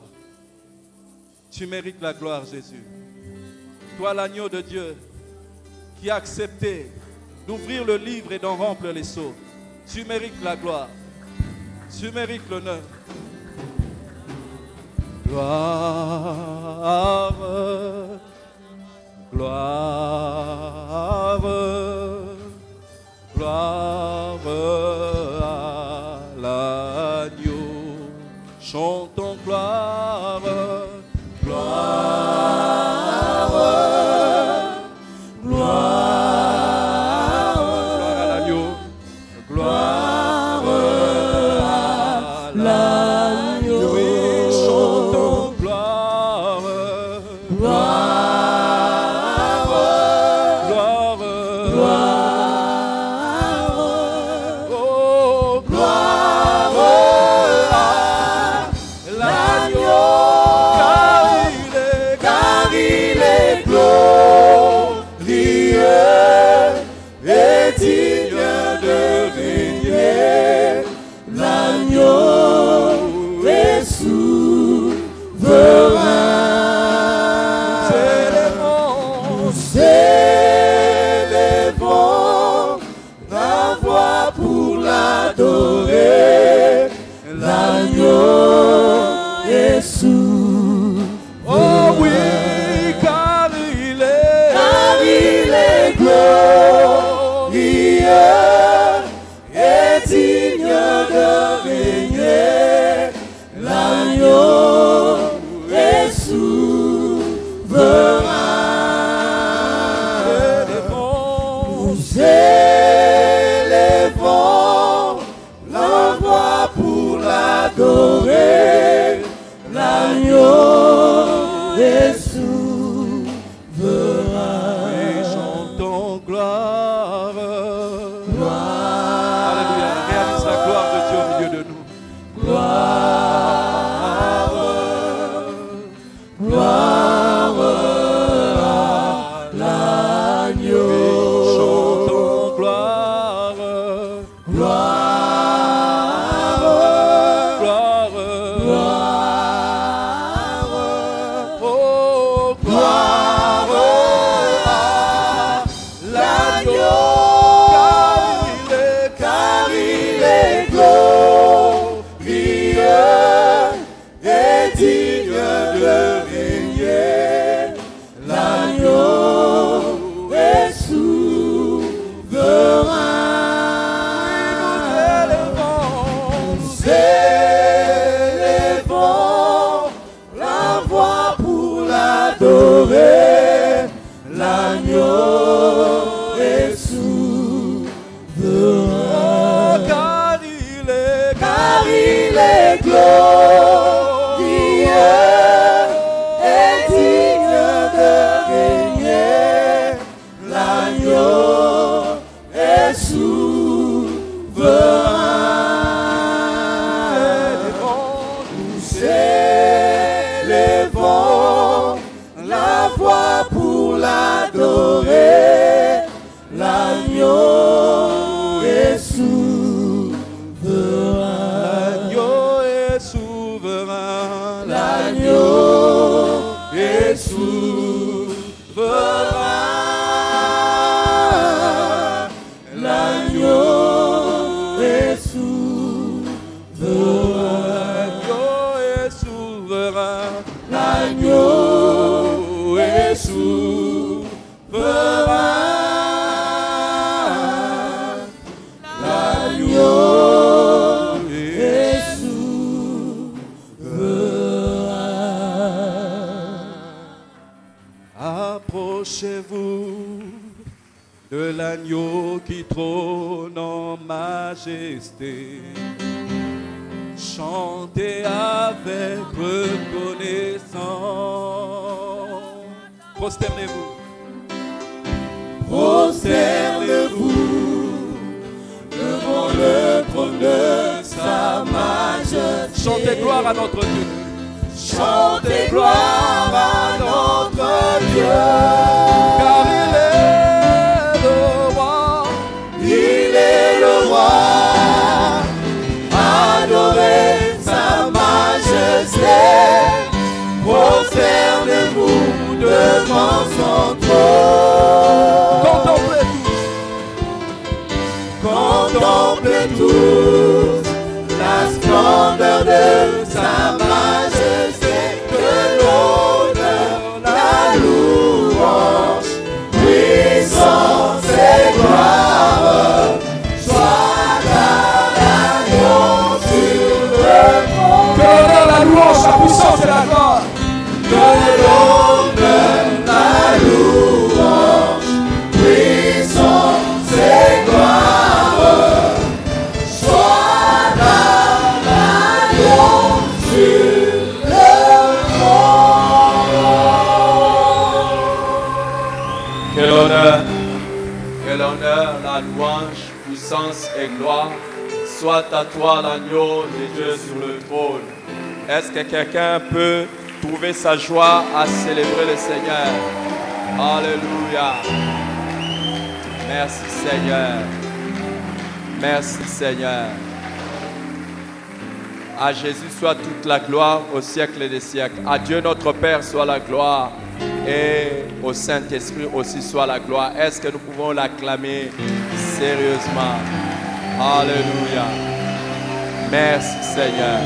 B: Tu mérites la gloire, Jésus. Toi, l'agneau de Dieu, qui a accepté d'ouvrir le livre et d'en remplir les sceaux. Tu mérites la gloire. Tu mérites l'honneur. Gloire, gloire, gloire à l'agneau. Chantons gloire, gloire, gloire à l'agneau, gloire à l'agneau. Oui, chantons gloire, gloire, gloire, gloire, oh gloire à l'agneau, car il est glorieux et digne de régner. L'agneau est souverain. Nous élevons la voix pour l'adorer. L'agneau est souverain. Oh oui, car il est glorieux et digne de régner. L'agneau est souverain. Nous élevons la voix pour l'adorer. L'agneau est souverain. Et chantons gloire. Gloire. Alléluia. Réalise la gloire de Dieu au milieu de nous. Gloire. Gloire à l'agneau. Chantons gloire. Gloire. Gloire. Gloire. Oh, gloire à l'agneau, car il est glorieux et digne de régner. L'agneau est souverain. Nous élevons la voix pour l'adorer. L'agneau est souverain. Car il est glorieux et digne de régner. L'agneau est souverain. Nous élevons la voix pour l'adorer. L'agneau est souverain. L'agneau est souverain. L'agneau est souverain. L'agneau est souverain. L'agneau est souverain. L'agneau est souverain. Approchez-vous de l'agneau qui trône en majesté. Chantez avec reconnaissance. Prosternez-vous. Prosternez-vous devant le trône de sa majesté. Chantez gloire à notre Dieu. Chantez gloire à notre Dieu. Car il est le roi. Il est le roi. Adorez sa majesté. Prosternez-vous devant son trône. Contemplez tous la splendeur de sa majesté.
F: louange, puissance et gloire soit à toi, l'agneau de Dieu sur le trône. Est-ce que quelqu'un peut trouver sa joie à célébrer le Seigneur? Alléluia. Merci Seigneur. Merci Seigneur. À Jésus soit toute la gloire au siècle des siècles. À Dieu notre Père soit la gloire. Et au Saint-Esprit aussi soit la gloire. Est-ce que nous pouvons l'acclamer sérieusement? Alléluia. Merci Seigneur.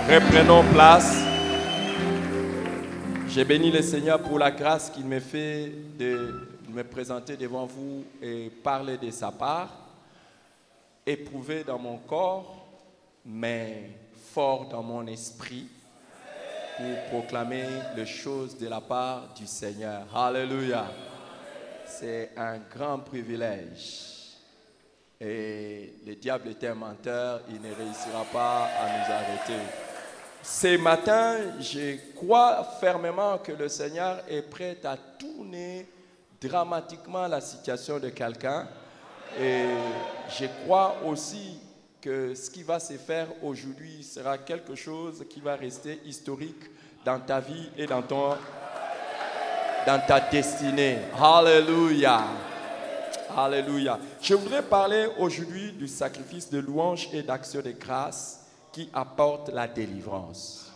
F: Reprenons place. J'ai béni le Seigneur pour la grâce qu'il me fait de me présenter devant vous et parler de sa part, éprouvé dans mon corps, mais fort dans mon esprit, pour proclamer les choses de la part du Seigneur. Alléluia. C'est un grand privilège. Et le diable est un menteur, il ne réussira pas à nous arrêter. Ce matin, je crois fermement que le Seigneur est prêt à tourner dramatiquement la situation de quelqu'un. Et je crois aussi que ce qui va se faire aujourd'hui sera quelque chose qui va rester historique dans ta vie et dans ta destinée. Alléluia. Alléluia. Je voudrais parler aujourd'hui du sacrifice de louange et d'action de grâce qui apporte la délivrance.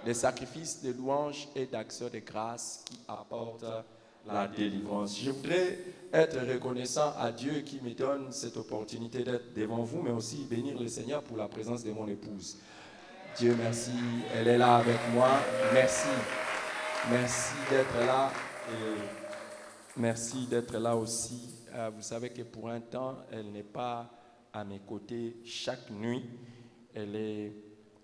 F: Le sacrifice de louange et d'action de grâce qui apporte la délivrance. Je voudrais être reconnaissant à Dieu qui me donne cette opportunité d'être devant vous, mais aussi bénir le Seigneur pour la présence de mon épouse. Dieu merci, elle est là avec moi. Merci. Merci d'être là. Et merci d'être là aussi. Vous savez que pour un temps, elle n'est pas à mes côtés chaque nuit. Elle est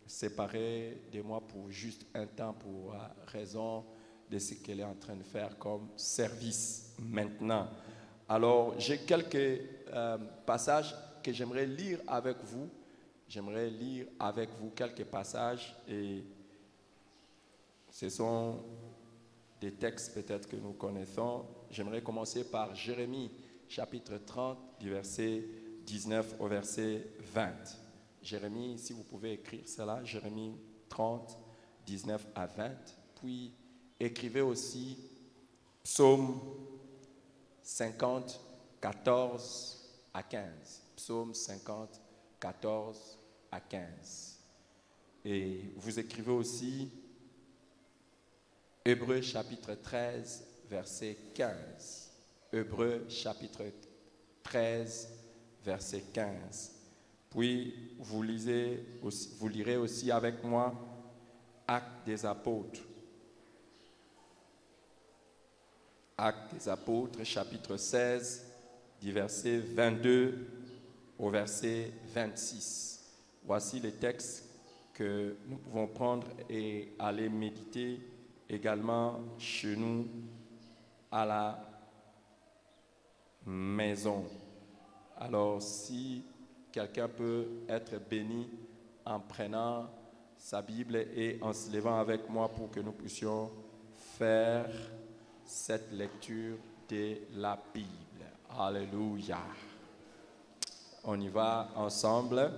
F: séparée de moi pour juste un temps pour raison de ce qu'elle est en train de faire comme service maintenant. Alors, j'ai quelques passages que j'aimerais lire avec vous. J'aimerais lire avec vous quelques passages et ce sont des textes peut-être que nous connaissons. J'aimerais commencer par Jérémie, chapitre 30, du verset 19 au verset 20. Jérémie, si vous pouvez écrire cela, Jérémie 30, 19 à 20. Puis, écrivez aussi Psaume 50, 14 à 15. Psaume 50, 14 à 15. Et vous écrivez aussi Hébreux chapitre 13, verset 15. Hébreux chapitre 13, verset 15. Puis vous lirez aussi avec moi Actes des Apôtres. Actes des Apôtres, chapitre 16, du verset 22 au verset 26. Voici les textes que nous pouvons prendre et aller méditer également chez nous à la maison. Alors, si quelqu'un peut être béni en prenant sa Bible et en se levant avec moi pour que nous puissions faire cette lecture de la Bible. Alléluia. On y va ensemble.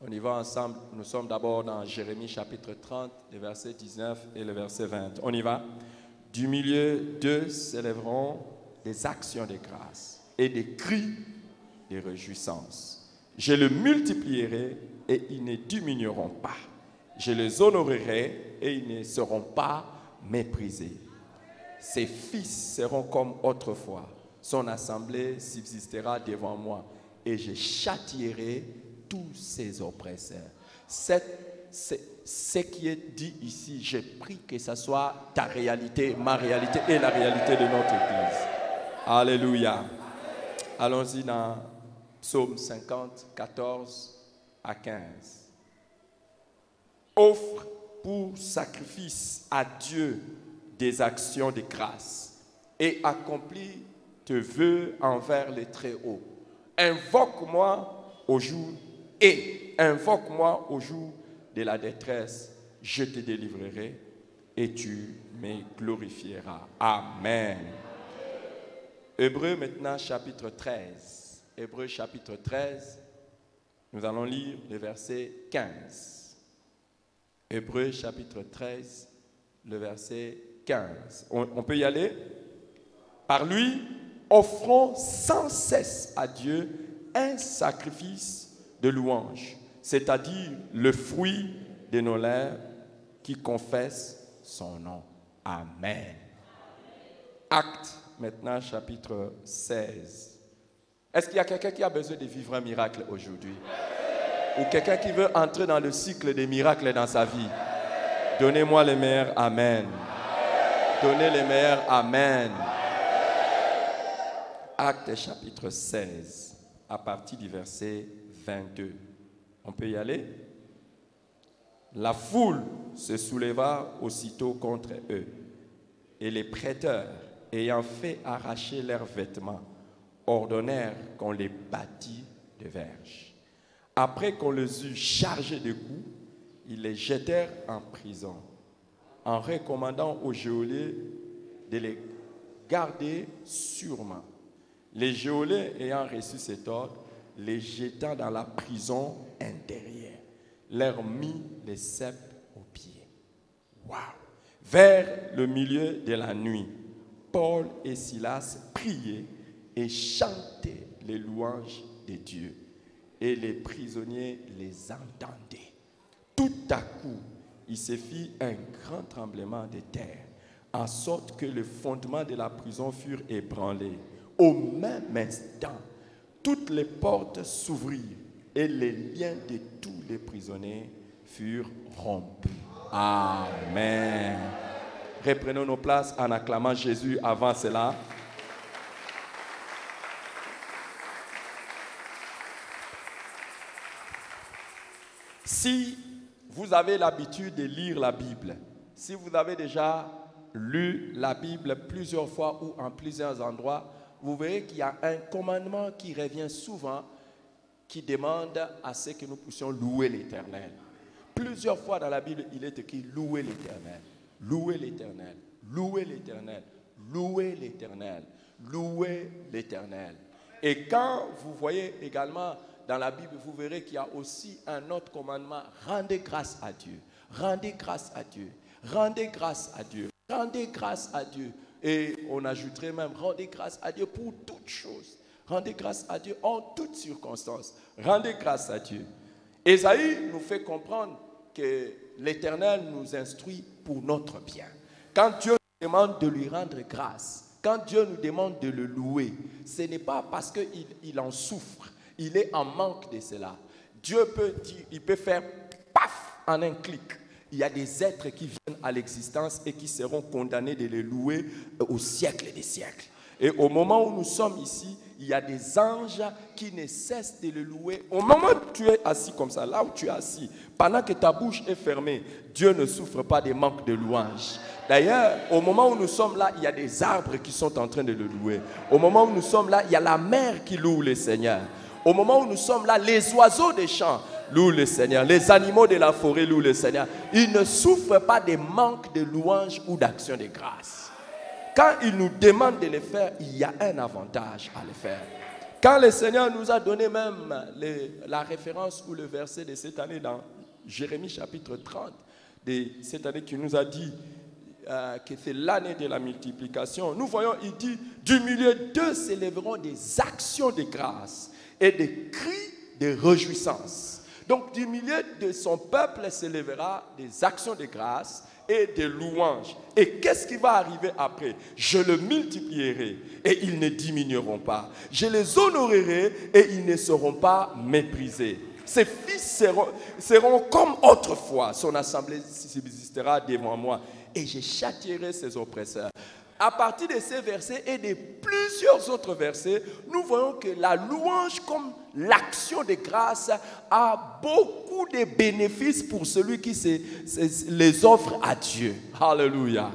F: On y va ensemble. Nous sommes d'abord dans Jérémie chapitre 30, le verset 19 et le verset 20. On y va. Du milieu d'eux s'élèveront des actions de grâce et des cris de réjouissance. Je le multiplierai et ils ne diminueront pas. Je les honorerai et ils ne seront pas méprisés. Ses fils seront comme autrefois. Son assemblée subsistera devant moi et je châtierai tous ses oppresseurs. Ce qui est dit ici, j'ai pris que ce soit ta réalité, ma réalité et la réalité de notre Église. Alléluia. Allons-y dans Psaume 50, 14 à 15. Offre pour sacrifice à Dieu des actions de grâce et accomplis tes vœux envers les Très-Hauts. Invoque-moi au jour de la détresse, je te délivrerai et tu me glorifieras. Amen. Hébreux maintenant, chapitre 13. Hébreux, chapitre 13. Nous allons lire le verset 15. Hébreux, chapitre 13, le verset 15. On peut y aller? Par lui, offrons sans cesse à Dieu un sacrifice de louange, c'est-à-dire le fruit de nos lèvres qui confesse son nom. Amen. Acte, maintenant, chapitre 16. Est-ce qu'il y a quelqu'un qui a besoin de vivre un miracle aujourd'hui? Ou quelqu'un qui veut entrer dans le cycle des miracles dans sa vie? Donnez-moi les meilleurs amen. Donnez les meilleurs amen. Acte chapitre 16, à partir du verset 22. On peut y aller? La foule se souleva aussitôt contre eux, et les prêteurs, ayant fait arracher leurs vêtements, ordonnèrent qu'on les battît de verges. Après qu'on les eut chargés de coups, ils les jetèrent en prison, en recommandant aux geôliers de les garder sûrement. Les geôliers ayant reçu cet ordre, les jetant dans la prison intérieure, leur mit les ceps aux pieds. Wow! Vers le milieu de la nuit, Paul et Silas priaient et chantaient les louanges de Dieu. Et les prisonniers les entendaient. Tout à coup, il se fit un grand tremblement de terre, en sorte que les fondements de la prison furent ébranlés. Au même instant, toutes les portes s'ouvrirent et les liens de tous les prisonniers furent rompus. Amen. Reprenons nos places en acclamant Jésus avant cela. Si vous avez l'habitude de lire la Bible, si vous avez déjà lu la Bible plusieurs fois ou en plusieurs endroits, vous verrez qu'il y a un commandement qui revient souvent, qui demande à ce que nous puissions louer l'Éternel. Plusieurs fois dans la Bible, il est écrit « louer l'Éternel ». Louer l'Éternel, louer l'Éternel, louer l'Éternel, louer l'Éternel. Et quand vous voyez également dans la Bible, vous verrez qu'il y a aussi un autre commandement. Rendez grâce à Dieu, rendez grâce à Dieu, rendez grâce à Dieu, rendez grâce à Dieu. Et on ajouterait même, rendez grâce à Dieu pour toutes choses. Rendez grâce à Dieu en toutes circonstances. Rendez grâce à Dieu. Ésaïe nous fait comprendre que l'Éternel nous instruit pour notre bien. Quand Dieu nous demande de lui rendre grâce, quand Dieu nous demande de le louer, ce n'est pas parce qu'il en souffre, il est en manque de cela. Dieu peut dire, il peut faire paf en un clic. Il y a des êtres qui viennent à l'existence et qui seront condamnés de les louer au siècle des siècles. Et au moment où nous sommes ici, il y a des anges qui ne cessent de le louer. Au moment où tu es assis comme ça, là où tu es assis, pendant que ta bouche est fermée, Dieu ne souffre pas des manques de louange. D'ailleurs, au moment où nous sommes là, il y a des arbres qui sont en train de le louer. Au moment où nous sommes là, il y a la mer qui loue le Seigneur. Au moment où nous sommes là, les oiseaux des champs louent le Seigneur. Les animaux de la forêt louent le Seigneur. Ils ne souffrent pas des manques de louange ou d'action de grâce. Quand il nous demande de le faire, il y a un avantage à le faire. Quand le Seigneur nous a donné même la référence ou le verset de cette année dans Jérémie chapitre 30, de cette année qui nous a dit que c'est l'année de la multiplication, nous voyons, il dit, du milieu d'eux s'élèveront des actions de grâce et des cris de réjouissance. Donc du milieu de son peuple s'élèvera des actions de grâce et des louanges. Et qu'est-ce qui va arriver après? Je le multiplierai et ils ne diminueront pas. Je les honorerai et ils ne seront pas méprisés. Ses fils seront comme autrefois. Son assemblée subsistera devant moi et je châtierai ses oppresseurs. À partir de ces versets et de plusieurs autres versets, nous voyons que la louange comme l'action de grâce a beaucoup de bénéfices pour celui qui les offre à Dieu. Alléluia.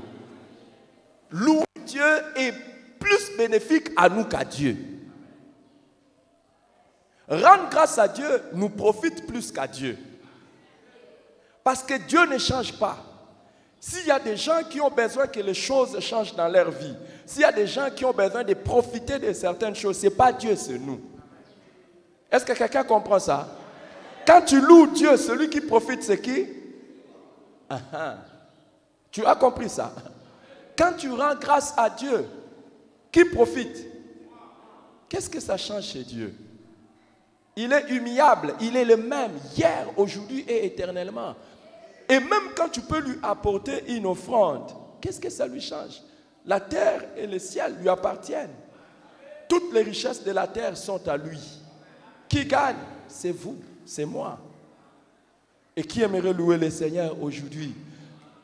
F: Louer Dieu est plus bénéfique à nous qu'à Dieu. Rendre grâce à Dieu nous profite plus qu'à Dieu. Parce que Dieu ne change pas. S'il y a des gens qui ont besoin que les choses changent dans leur vie, s'il y a des gens qui ont besoin de profiter de certaines choses, ce n'est pas Dieu, c'est nous. Est-ce que quelqu'un comprend ça? Quand tu loues Dieu, celui qui profite, c'est qui? Tu as compris ça? Quand tu rends grâce à Dieu, qui profite? Qu'est-ce que ça change chez Dieu? Il est humiliable, il est le même hier, aujourd'hui et éternellement. Et même quand tu peux lui apporter une offrande, qu'est-ce que ça lui change? La terre et le ciel lui appartiennent. Toutes les richesses de la terre sont à lui. Qui gagne? C'est vous, c'est moi. Et qui aimerait louer le Seigneur aujourd'hui?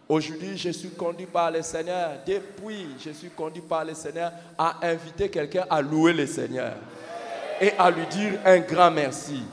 F: Aujourd'hui, je suis conduit par le Seigneur. Depuis, je suis conduit par le Seigneur à inviter quelqu'un à louer le Seigneur et à lui dire un grand merci.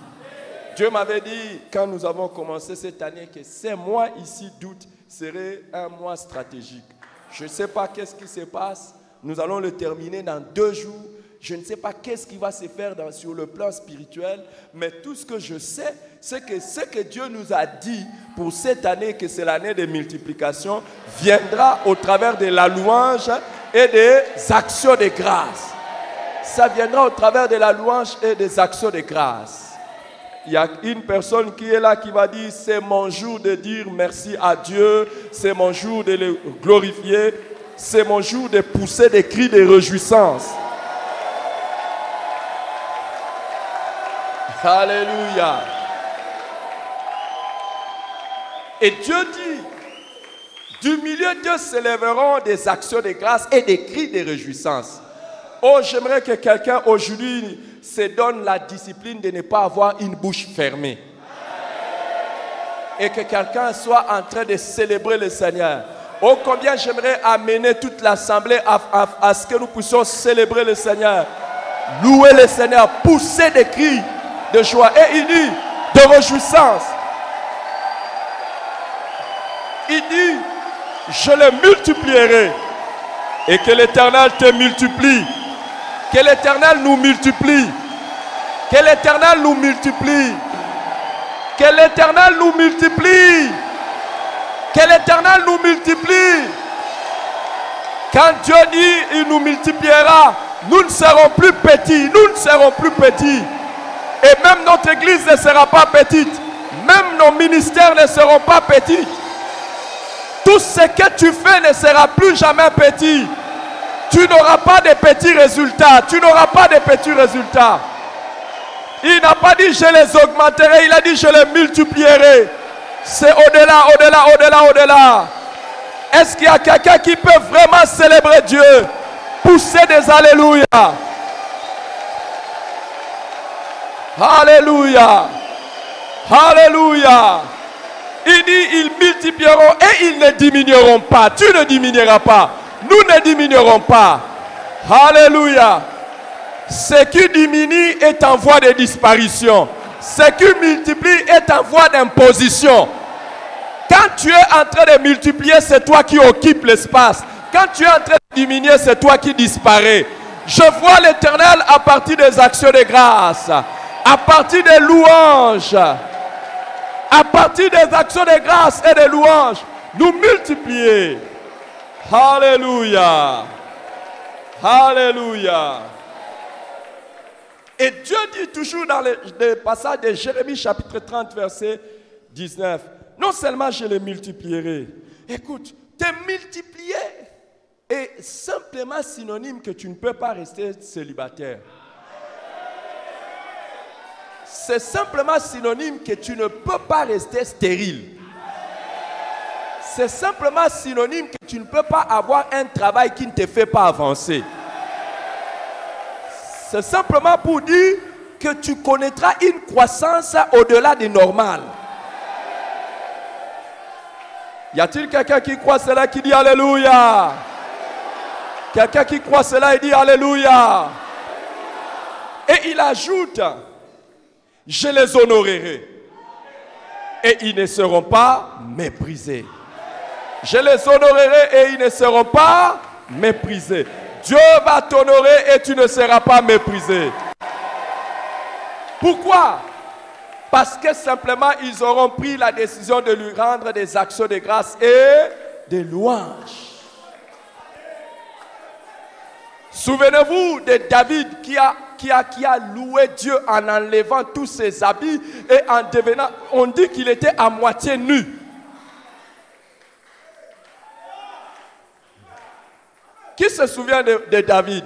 F: Dieu m'avait dit, quand nous avons commencé cette année, que ces mois ici d'août serait un mois stratégique. Je ne sais pas qu'est-ce qui se passe. Nous allons le terminer dans 2 jours. Je ne sais pas qu'est-ce qui va se faire sur le plan spirituel. Mais tout ce que je sais, c'est que ce que Dieu nous a dit pour cette année, que c'est l'année de multiplication, viendra au travers de la louange et des actions de grâce. Ça viendra au travers de la louange et des actions de grâce. Il y a une personne qui est là qui va dire, c'est mon jour de dire merci à Dieu, c'est mon jour de le glorifier, c'est mon jour de pousser des cris de réjouissance. Alléluia. Et Dieu dit, du milieu d'eux s'élèveront des actions de grâce et des cris de réjouissance. Oh, j'aimerais que quelqu'un aujourd'hui se donne la discipline de ne pas avoir une bouche fermée. Et que quelqu'un soit en train de célébrer le Seigneur. Oh, combien j'aimerais amener toute l'assemblée à ce que nous puissions célébrer le Seigneur. Louer le Seigneur, pousser des cris de joie. Et il dit, de réjouissance. Il dit, je le multiplierai. Et que l'Éternel te multiplie. Que l'Éternel nous multiplie. Que l'Éternel nous multiplie. Que l'Éternel nous multiplie. Que l'Éternel nous multiplie. Quand Dieu dit il nous multipliera, nous ne serons plus petits. Nous ne serons plus petits. Et même notre église ne sera pas petite. Même nos ministères ne seront pas petits. Tout ce que tu fais ne sera plus jamais petit. Tu n'auras pas de petits résultats. Tu n'auras pas de petits résultats. Il n'a pas dit je les augmenterai. Il a dit je les multiplierai. C'est au-delà, au-delà, au-delà, au-delà. Est-ce qu'il y a quelqu'un qui peut vraiment célébrer Dieu? Pousser des alléluia. Alléluia. Alléluia. Il dit ils multiplieront et ils ne diminueront pas. Tu ne diminueras pas. Nous ne diminuerons pas. Alléluia. Ce qui diminue est en voie de disparition. Ce qui multiplie est en voie d'imposition. Quand tu es en train de multiplier, c'est toi qui occupes l'espace. Quand tu es en train de diminuer, c'est toi qui disparais. Je vois l'Éternel à partir des actions de grâce, à partir des louanges, à partir des actions de grâce et des louanges, nous multiplier. Alléluia. Alléluia. Et Dieu dit toujours dans le passage de Jérémie chapitre 30 verset 19, non seulement je les multiplierai. Écoute, te multiplier est simplement synonyme que tu ne peux pas rester célibataire. C'est simplement synonyme que tu ne peux pas rester stérile. C'est simplement synonyme que tu ne peux pas avoir un travail qui ne te fait pas avancer. C'est simplement pour dire que tu connaîtras une croissance au-delà du normal. Y a-t-il quelqu'un qui croit cela qui dit Alléluia? Quelqu'un qui croit cela et dit Alléluia. Et il ajoute, je les honorerai et ils ne seront pas méprisés. Je les honorerai et ils ne seront pas méprisés. Dieu va t'honorer et tu ne seras pas méprisé. Pourquoi? Parce que simplement ils auront pris la décision de lui rendre des actions de grâce et de louange. Souvenez-vous de David qui a loué Dieu en enlevant tous ses habits et en devenant, on dit qu'il était à moitié nu. Qui se souvient de David?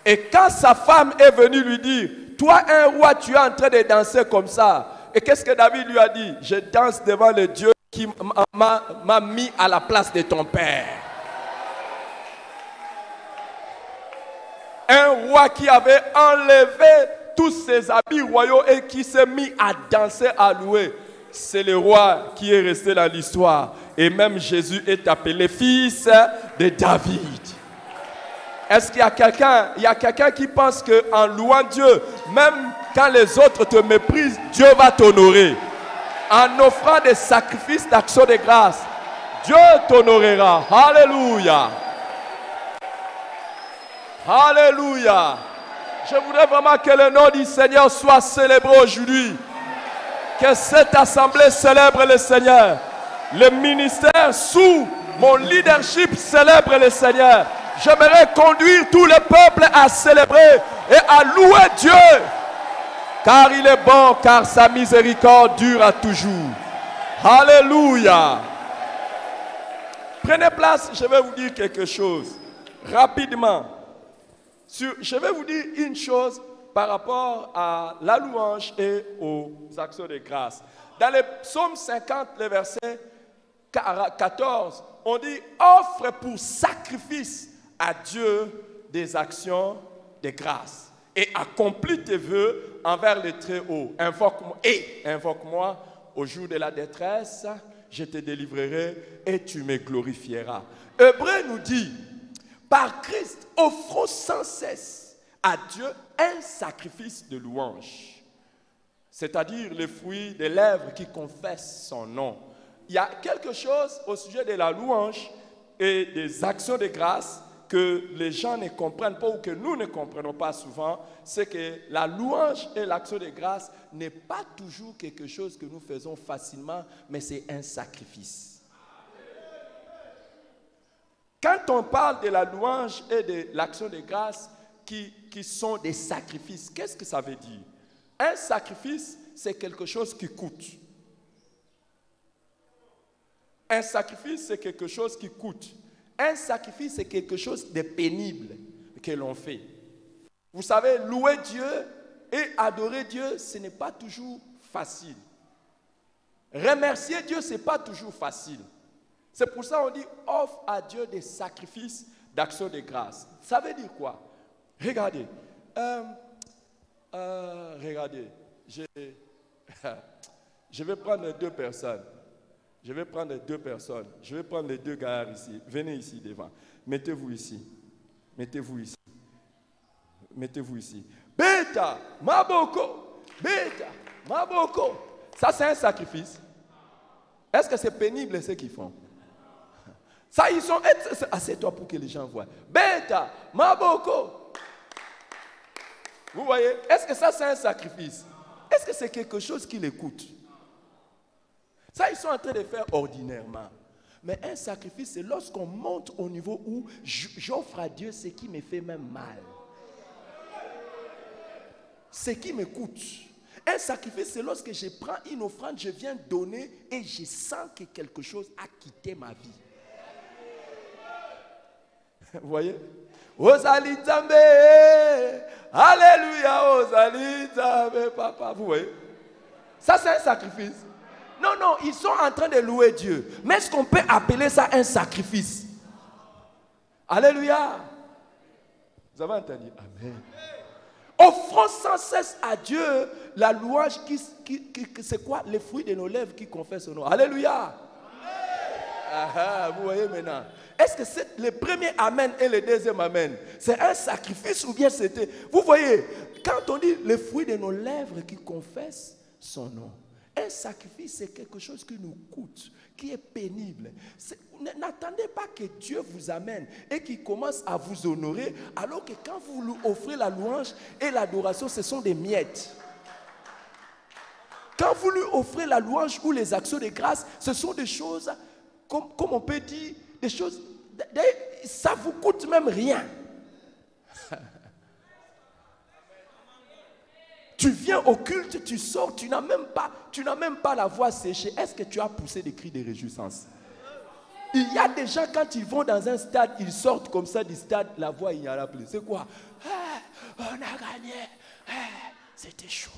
F: Et quand sa femme est venue lui dire, toi un roi, tu es en train de danser comme ça. Et qu'est-ce que David lui a dit? Je danse devant le Dieu qui m'a mis à la place de ton père. Un roi qui avait enlevé tous ses habits royaux et qui s'est mis à danser, à louer. C'est le roi qui est resté dans l'histoire. Et même Jésus est appelé fils de David. Est-ce qu'il y a quelqu'un qui pense qu'en louant Dieu, même quand les autres te méprisent, Dieu va t'honorer. En offrant des sacrifices d'action de grâce, Dieu t'honorera. Alléluia. Alléluia. Je voudrais vraiment que le nom du Seigneur soit célébré aujourd'hui. Que cette assemblée célèbre le Seigneur. Le ministère sous mon leadership célèbre le Seigneur. J'aimerais conduire tout le peuple à célébrer et à louer Dieu. Car il est bon, car sa miséricorde dure à toujours. Alléluia. Prenez place, je vais vous dire quelque chose. Rapidement. Je vais vous dire une chose par rapport à la louange et aux actions de grâce. Dans le psaume 50, le verset 14, on dit « Offre pour sacrifice à Dieu des actions de grâce et accomplis tes vœux envers le Très-Haut. Invoque-moi au jour de la détresse, je te délivrerai et tu me glorifieras. » Hébreu nous dit « Par Christ, offrons sans cesse à Dieu un sacrifice de louange, c'est-à-dire le fruit des lèvres qui confessent son nom. » Il y a quelque chose au sujet de la louange et des actions de grâce que les gens ne comprennent pas ou que nous ne comprenons pas souvent, c'est que la louange et l'action de grâce n'est pas toujours quelque chose que nous faisons facilement, mais c'est un sacrifice. Quand on parle de la louange et de l'action de grâce qui sont des sacrifices, qu'est-ce que ça veut dire? Un sacrifice, c'est quelque chose qui coûte. Un sacrifice, c'est quelque chose qui coûte. Un sacrifice, c'est quelque chose de pénible que l'on fait. Vous savez, louer Dieu et adorer Dieu, ce n'est pas toujours facile. Remercier Dieu, ce n'est pas toujours facile. C'est pour ça qu'on dit offre à Dieu des sacrifices d'action de grâce. Ça veut dire quoi? Regardez. Regardez. Je vais prendre deux personnes. Je vais prendre les deux gars ici. Venez ici devant. Mettez-vous ici. Beta, Maboko. Ça, c'est un sacrifice. Est-ce que c'est pénible ce qu'ils font? Ça, ils sont... Assieds-toi pour que les gens voient. Beta, Maboko. Vous voyez? Est-ce que ça, c'est un sacrifice? Est-ce que c'est quelque chose qui les coûte? Ça, ils sont en train de faire ordinairement. Mais un sacrifice, c'est lorsqu'on monte au niveau où j'offre à Dieu ce qui me fait même mal. Ce qui me coûte. Un sacrifice, c'est lorsque je prends une offrande, je viens donner et je sens que quelque chose a quitté ma vie. Vous voyez? Ozali Nzambe, alléluia, Ozali Nzambe, papa. Vous voyez? Ça, c'est un sacrifice. Non, ils sont en train de louer Dieu. Mais est-ce qu'on peut appeler ça un sacrifice? Alléluia. Vous avez entendu? Amen. Offrons sans cesse à Dieu la louange c'est quoi? Les fruits de nos lèvres qui confessent son nom. Alléluia. Vous voyez maintenant. Est-ce que c'est le premier amen et le deuxième amen? C'est un sacrifice ou bien c'était... Vous voyez, quand on dit les fruits de nos lèvres qui confessent son nom. Un sacrifice, c'est quelque chose qui nous coûte, qui est pénible. N'attendez pas que Dieu vous amène et qu'il commence à vous honorer, alors que quand vous lui offrez la louange et l'adoration, ce sont des miettes. Quand vous lui offrez la louange ou les actions de grâce, ce sont des choses, comme on peut dire, des choses, ça ne vous coûte même rien. Tu viens au culte, tu sors, tu n'as même pas la voix séchée. Est-ce que tu as poussé des cris de réjouissance? Il y a des gens, quand ils vont dans un stade, ils sortent comme ça du stade, la voix, il n'y en a plus. C'est quoi? On a gagné. C'était chaud.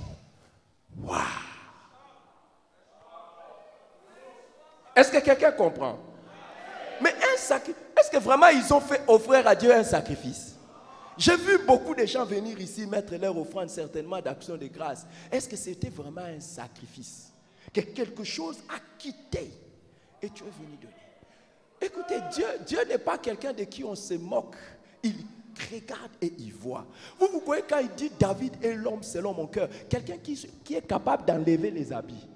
F: Waouh! Est-ce que quelqu'un comprend? Mais est-ce que vraiment ils ont fait offrir à Dieu un sacrifice? J'ai vu beaucoup de gens venir ici mettre leur offrande certainement d'action de grâce. Est-ce que c'était vraiment un sacrifice? Que quelque chose a quitté et tu es venu donner. Écoutez, Dieu n'est pas quelqu'un de qui on se moque. Il regarde et il voit. Vous voyez quand il dit David est l'homme selon mon cœur, quelqu'un qui est capable d'enlever les habits.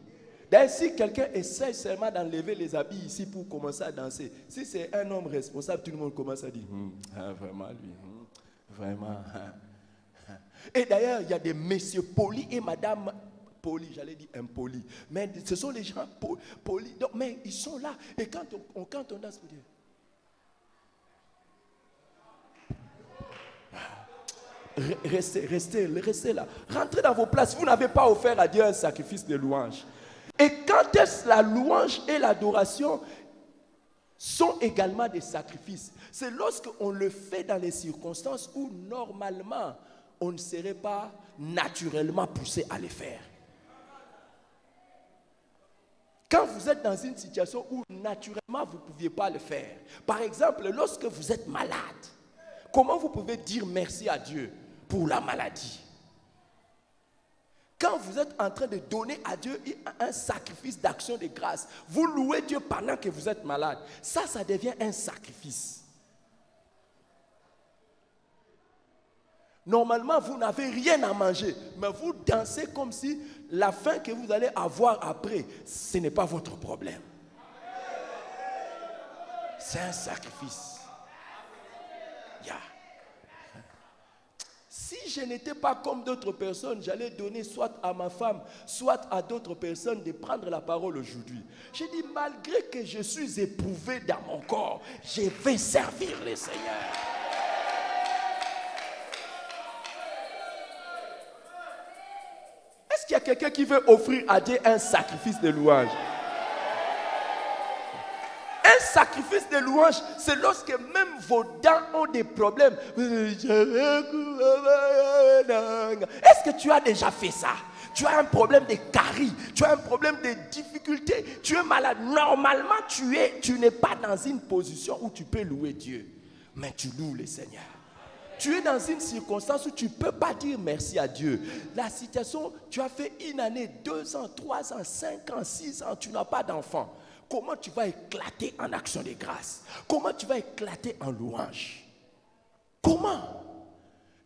F: D'ailleurs, si quelqu'un essaie seulement d'enlever les habits ici pour commencer à danser, si c'est un homme responsable, tout le monde commence à dire vraiment lui, vraiment. Et d'ailleurs, il y a des messieurs polis et madame polis, j'allais dire impolis, mais ce sont les gens polis. Donc, mais ils sont là. Et quand on danse, vous dire restez là. Rentrez dans vos places. Vous n'avez pas offert à Dieu un sacrifice de louange. Et quand est-ce la louange et l'adoration sont également des sacrifices? C'est lorsqu'on le fait dans les circonstances où normalement on ne serait pas naturellement poussé à le faire. Quand vous êtes dans une situation où naturellement vous ne pouviez pas le faire. Par exemple, lorsque vous êtes malade, comment vous pouvez dire merci à Dieu pour la maladie? Quand vous êtes en train de donner à Dieu un sacrifice d'action de grâce, vous louez Dieu pendant que vous êtes malade. Ça devient un sacrifice. Normalement, vous n'avez rien à manger, mais vous dansez comme si la faim que vous allez avoir après, ce n'est pas votre problème. C'est un sacrifice. Yeah. Si je n'étais pas comme d'autres personnes, j'allais donner soit à ma femme, soit à d'autres personnes de prendre la parole aujourd'hui. J'ai dit, malgré que je suis éprouvé dans mon corps, je vais servir le Seigneur. Est-ce qu'il y a quelqu'un qui veut offrir à Dieu un sacrifice de louange? Un sacrifice de louange, c'est lorsque même vos dents ont des problèmes. Est-ce que tu as déjà fait ça? Tu as un problème de caries, tu as un problème de difficultés, tu es malade. Normalement, tu n'es pas dans une position où tu peux louer Dieu, mais tu loues le Seigneur. Tu es dans une circonstance où tu ne peux pas dire merci à Dieu. La situation, tu as fait 1 année, 2 ans, 3 ans, 5 ans, 6 ans, tu n'as pas d'enfant. Comment tu vas éclater en action de grâce? Comment tu vas éclater en louange? Comment?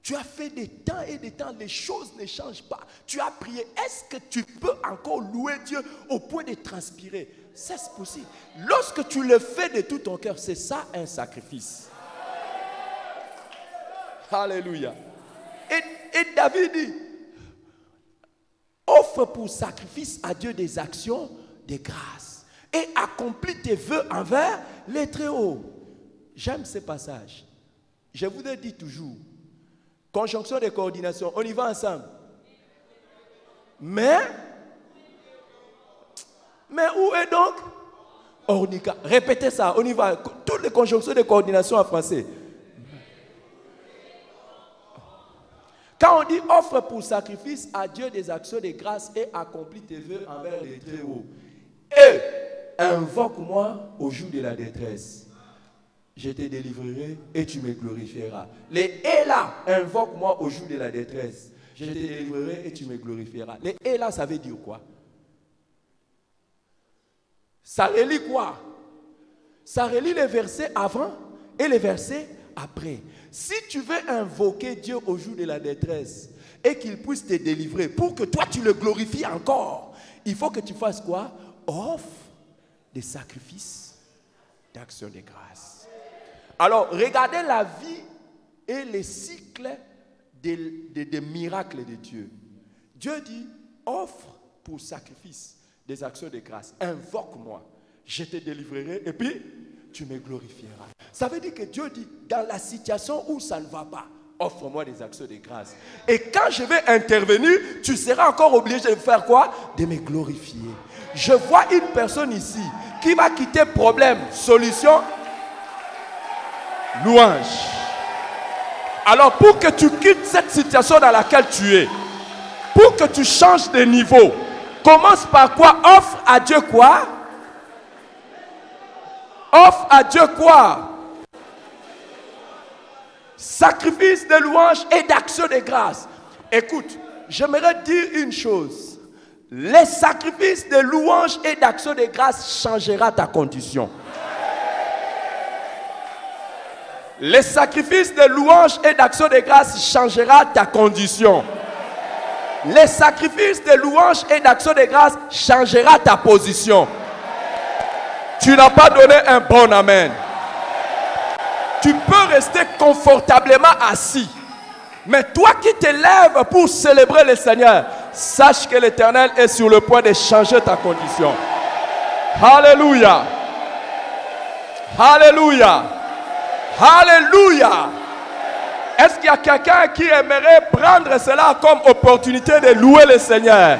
F: Tu as fait des temps et des temps, les choses ne changent pas. Tu as prié. Est-ce que tu peux encore louer Dieu au point de transpirer? C'est possible. Lorsque tu le fais de tout ton cœur, c'est ça un sacrifice. Alléluia. Et David dit, offre pour sacrifice à Dieu des actions de grâce et accomplis tes vœux envers les Très-Hauts. J'aime ce passage. Je vous ai dit toujours, conjonction de coordination, on y va ensemble. Mais où est donc Ornica? Répétez ça, on y va. Toutes les conjonctions de coordination en français. Quand on dit offre pour sacrifice à Dieu des actions de grâce et accomplis tes vœux envers les Très-Hauts. Et invoque-moi au jour de la détresse. Je te délivrerai et tu me glorifieras. Les et là, invoque-moi au jour de la détresse. Je te délivrerai et tu me glorifieras. Les et là, ça veut dire quoi? Ça relie quoi? Ça relie les versets avant et les versets après. Si tu veux invoquer Dieu au jour de la détresse et qu'il puisse te délivrer pour que toi tu le glorifies encore, il faut que tu fasses quoi? Offre des sacrifices d'action de grâce. Alors, regardez la vie et les cycles des miracles de Dieu. Dieu dit, offre pour sacrifice des actions de grâce. Invoque-moi, je te délivrerai et puis tu me glorifieras. Ça veut dire que Dieu dit, dans la situation où ça ne va pas, offre-moi des actions de grâce. Et quand je vais intervenir, tu seras encore obligé de faire quoi? De me glorifier. Je vois une personne ici qui va quitter problème, solution, louange. Alors pour que tu quittes cette situation dans laquelle tu es, pour que tu changes de niveau, commence par quoi? Offre à Dieu quoi? Offre à Dieu quoi? Sacrifice de louange et d'action de grâce. Écoute, j'aimerais dire une chose. Les sacrifices de louange et d'action de grâce changera ta condition. Les sacrifices de louange et d'action de grâce changera ta condition. Les sacrifices de louange et d'action de grâce changera ta position. Tu n'as pas donné un bon amen. Tu peux rester confortablement assis. Mais toi qui te lèves pour célébrer le Seigneur, sache que l'Éternel est sur le point de changer ta condition. Alléluia. Alléluia. Alléluia. Est-ce qu'il y a quelqu'un qui aimerait prendre cela comme opportunité de louer le Seigneur?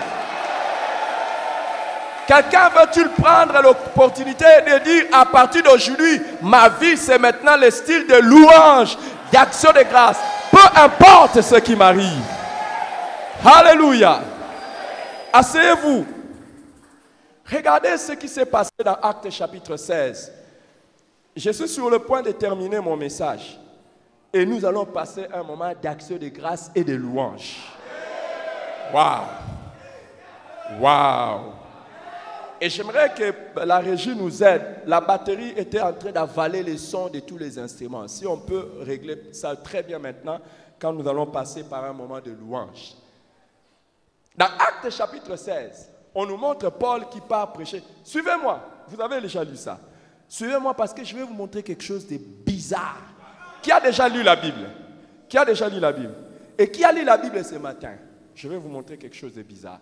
F: Quelqu'un veut-il prendre l'opportunité de dire à partir d'aujourd'hui, ma vie c'est maintenant le style de louange, d'action de grâce, peu importe ce qui m'arrive. Alléluia. Asseyez-vous. Regardez ce qui s'est passé dans Actes chapitre 16. Je suis sur le point de terminer mon message. Et nous allons passer un moment d'action de grâce et de louange. Waouh. Waouh. Et j'aimerais que la régie nous aide. La batterie était en train d'avaler les sons de tous les instruments. Si on peut régler ça très bien maintenant, quand nous allons passer par un moment de louange. Dans Actes chapitre 16, on nous montre Paul qui part prêcher. Suivez-moi, vous avez déjà lu ça. Suivez-moi parce que je vais vous montrer quelque chose de bizarre. Qui a déjà lu la Bible? Qui a déjà lu la Bible? Et qui a lu la Bible ce matin? Je vais vous montrer quelque chose de bizarre.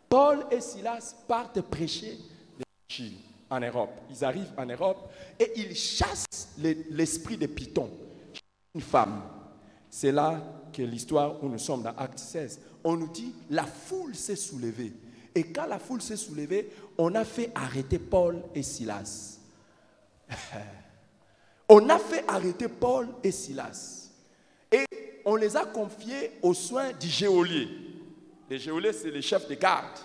F: Paul et Silas partent prêcher l'évangile en Europe. Ils arrivent en Europe et ils chassent l'esprit de Python. Une femme. C'est là que l'histoire où nous sommes dans Acte 16. On nous dit la foule s'est soulevée. Et quand la foule s'est soulevée, on a fait arrêter Paul et Silas. On a fait arrêter Paul et Silas. Et on les a confiés aux soins du geôlier. Le geôlier, c'est le chef de garde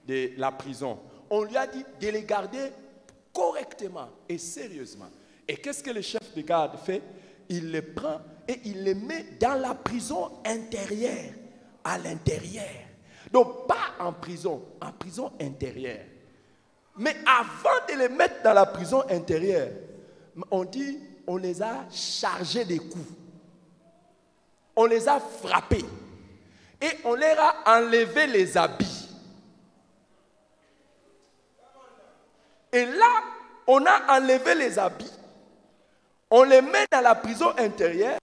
F: de la prison. On lui a dit de les garder correctement et sérieusement. Et qu'est-ce que le chef de garde fait? Il les prend et il les met dans la prison intérieure, à l'intérieur. Donc pas en prison intérieure. Mais avant de les mettre dans la prison intérieure, on dit, on les a chargés des coups. On les a frappés. Et on leur a enlevé les habits. Et là, on a enlevé les habits. On les met dans la prison intérieure.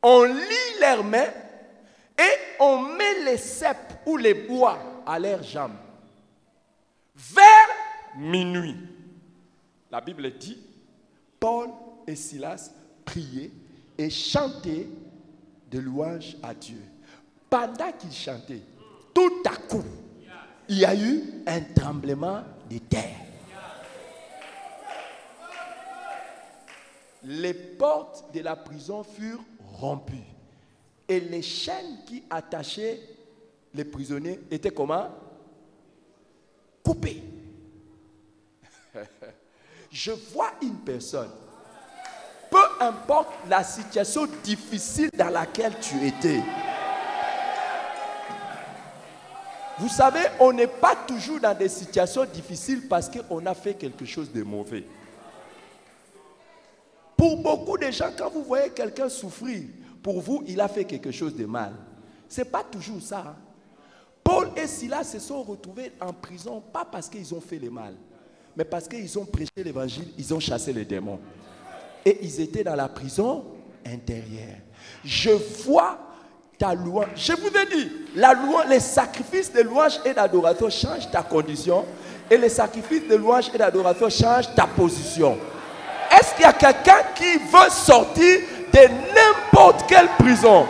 F: On lie leurs mains. Et on met les cèpes ou les bois à leurs jambes. Vers minuit. La Bible dit, Paul et Silas priaient et chantaient de louanges à Dieu. Pendant qu'ils chantaient, tout à coup, il y a eu un tremblement de terre. Les portes de la prison furent rompues. Et les chaînes qui attachaient les prisonniers étaient comment? Coupées. Je vois une personne. Peu importe la situation difficile dans laquelle tu étais. Vous savez, on n'est pas toujours dans des situations difficiles parce qu'on a fait quelque chose de mauvais. Pour beaucoup de gens, quand vous voyez quelqu'un souffrir, pour vous, il a fait quelque chose de mal. Ce n'est pas toujours ça. Hein? Paul et Silas se sont retrouvés en prison, pas parce qu'ils ont fait le mal, mais parce qu'ils ont prêché l'évangile, ils ont chassé les démons. Et ils étaient dans la prison intérieure. Je vois ta louange. Je vous ai dit, la louange, les sacrifices de louange et d'adoration changent ta condition. Et les sacrifices de louange et d'adoration changent ta position. Est-ce qu'il y a quelqu'un qui veut sortir de n'importe quelle prison?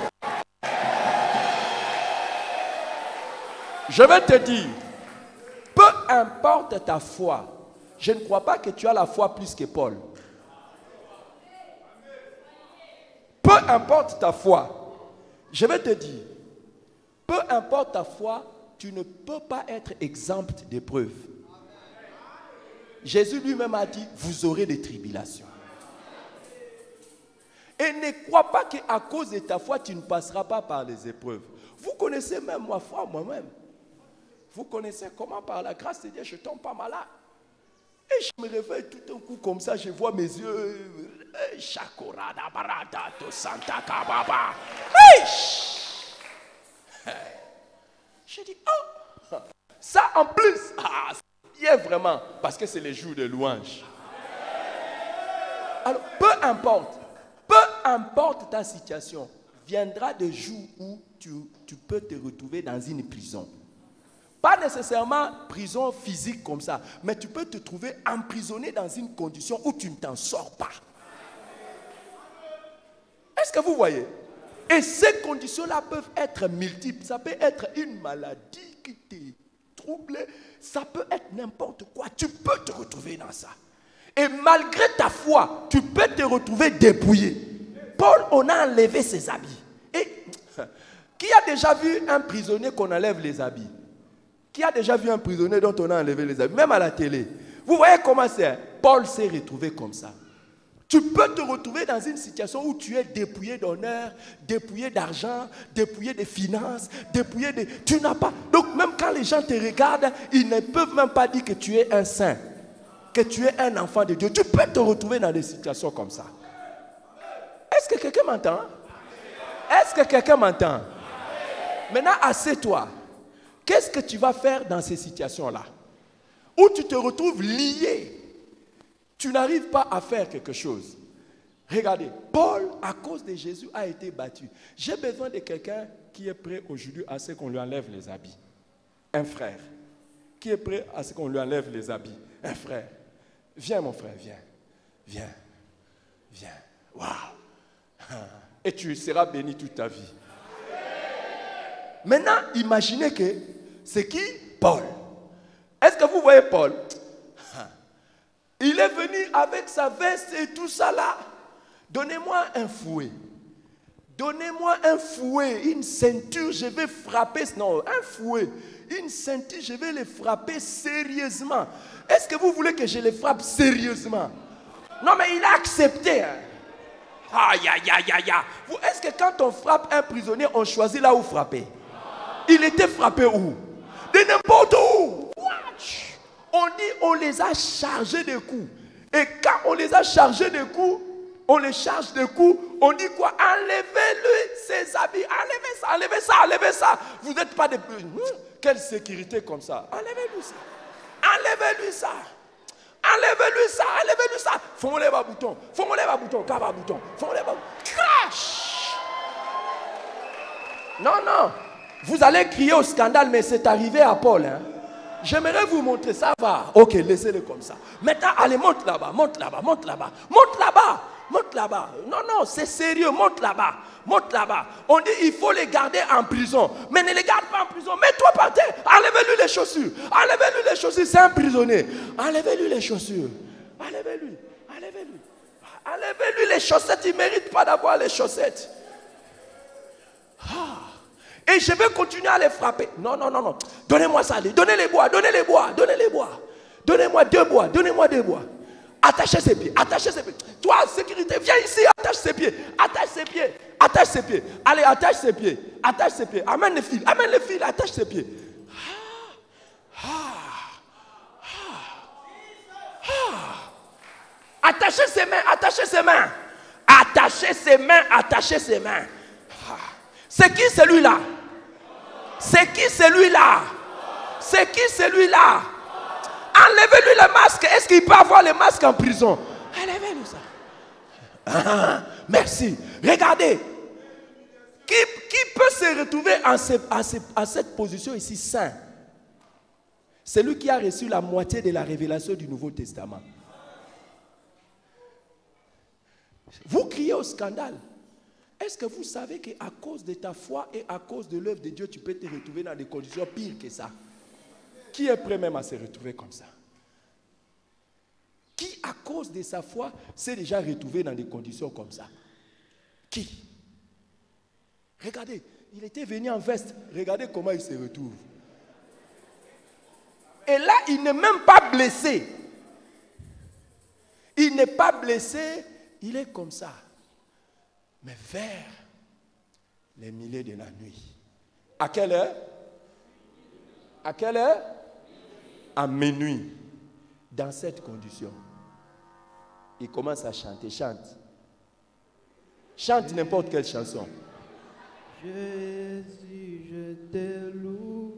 F: Je vais te dire, peu importe ta foi, je ne crois pas que tu as la foi plus que Paul. Peu importe ta foi, je vais te dire, peu importe ta foi, tu ne peux pas être exempt d'épreuves. Jésus lui-même a dit, vous aurez des tribulations. Et ne crois pas qu'à cause de ta foi, tu ne passeras pas par les épreuves. Vous connaissez même ma foi moi-même. Vous connaissez comment par la grâce de Dieu, je ne tombe pas malade. Et je me réveille tout un coup comme ça, je vois mes yeux. Je dis, oh, ça en plus, c'est bien vraiment, parce que c'est les jours de louange. Alors, peu importe ta situation, viendra des jours où tu peux te retrouver dans une prison. Pas nécessairement prison physique comme ça, mais tu peux te trouver emprisonné dans une condition où tu ne t'en sors pas. Est-ce que vous voyez? Et ces conditions-là peuvent être multiples. Ça peut être une maladie qui te trouble, ça peut être n'importe quoi. Tu peux te retrouver dans ça. Et malgré ta foi, tu peux te retrouver dépouillé. Paul, on a enlevé ses habits. Et qui a déjà vu un prisonnier qu'on enlève les habits? Qui a déjà vu un prisonnier dont on a enlevé les habits? Même à la télé. Vous voyez comment c'est? Paul s'est retrouvé comme ça. Tu peux te retrouver dans une situation où tu es dépouillé d'honneur, dépouillé d'argent, dépouillé de finances, dépouillé de... Tu n'as pas... Donc même quand les gens te regardent, ils ne peuvent même pas dire que tu es un saint, que tu es un enfant de Dieu. Tu peux te retrouver dans des situations comme ça. Est-ce que quelqu'un m'entend? Est-ce que quelqu'un m'entend? Maintenant, assieds-toi. Qu'est-ce que tu vas faire dans ces situations-là? Où tu te retrouves lié. Tu n'arrives pas à faire quelque chose. Regardez, Paul, à cause de Jésus, a été battu. J'ai besoin de quelqu'un qui est prêt aujourd'hui à ce qu'on lui enlève les habits. Un frère. Qui est prêt à ce qu'on lui enlève les habits? Un frère. Viens mon frère, viens. Viens. Viens. Waouh. Et tu seras béni toute ta vie. Maintenant, imaginez que c'est qui? Paul. Est-ce que vous voyez Paul? Il est venu avec sa veste et tout ça là. Donnez-moi un fouet. Donnez-moi un fouet, une ceinture, je vais frapper. Non, un fouet, une ceinture, je vais les frapper sérieusement. Est-ce que vous voulez que je les frappe sérieusement? Non, mais il a accepté. Hein. Aïe, aïe, aïe, aïe, aïe. Est-ce que quand on frappe un prisonnier, on choisit là où frapper? Il était frappé où? De n'importe où. On dit on les a chargés de coups. Et quand on les a chargés de coups, on les charge de coups, on dit quoi? Enlevez-lui ses habits, enlevez ça, enlevez ça, enlevez ça. Vous n'êtes pas de... Quelle sécurité comme ça? Enlevez-lui ça. Enlevez-lui ça. Enlevez-lui ça, enlevez-lui ça. Fons-les bas bouton, fons-les bas bouton, kaba bouton, fons-les bas bouton. Crash! Non, non. Vous allez crier au scandale, mais c'est arrivé à Paul. Hein? J'aimerais vous montrer, ça va. Ok, laissez-le comme ça. Maintenant, allez, monte là-bas, monte là-bas, monte là-bas, monte là-bas, monte là-bas. Non, non, c'est sérieux, monte là-bas, monte là-bas. On dit, il faut les garder en prison. Mais ne les garde pas en prison, mets-toi par terre. Enlevez-lui les chaussures, enlevez-lui les chaussures, c'est un prisonnier. Enlevez-lui les chaussures, enlevez-lui, enlevez-lui. Enlevez-lui les chaussettes, il ne mérite pas d'avoir les chaussettes. Et je vais continuer à les frapper. Non, non, non, non. Donnez-moi ça. Donnez les bois, donnez les bois, donnez les bois. Donnez-moi 2 bois, donnez-moi 2 bois. Attachez ses pieds, attachez ses pieds. Toi, sécurité, viens ici, attache ses pieds. Attache ses pieds, attache ses pieds. Allez, attache ses pieds, attache ses pieds. Amène les fils, attache ses pieds. Attachez ses mains, attachez ses mains. Attachez ses mains, attachez ses mains. C'est qui celui-là? C'est qui celui-là? C'est qui celui-là? Enlevez-lui le masque. Est-ce qu'il peut avoir le masque en prison? Enlevez-lui ça. Merci. Regardez. Qui peut peut se retrouver à cette position ici saint. C'est lui qui a reçu la moitié de la révélation du Nouveau Testament. Vous criez au scandale. Est-ce que vous savez qu'à cause de ta foi et à cause de l'œuvre de Dieu, tu peux te retrouver dans des conditions pires que ça? Qui est prêt même à se retrouver comme ça? Qui, à cause de sa foi, s'est déjà retrouvé dans des conditions comme ça? Qui? Regardez, il était venu en veste. Regardez comment il se retrouve. Et là, il n'est même pas blessé. Il n'est pas blessé, il est comme ça. Mais vers les milieux de la nuit. À quelle heure? À quelle heure? À minuit. Dans cette condition, il commence à chanter. Chante. Chante n'importe quelle chanson.
B: Jésus, je te loue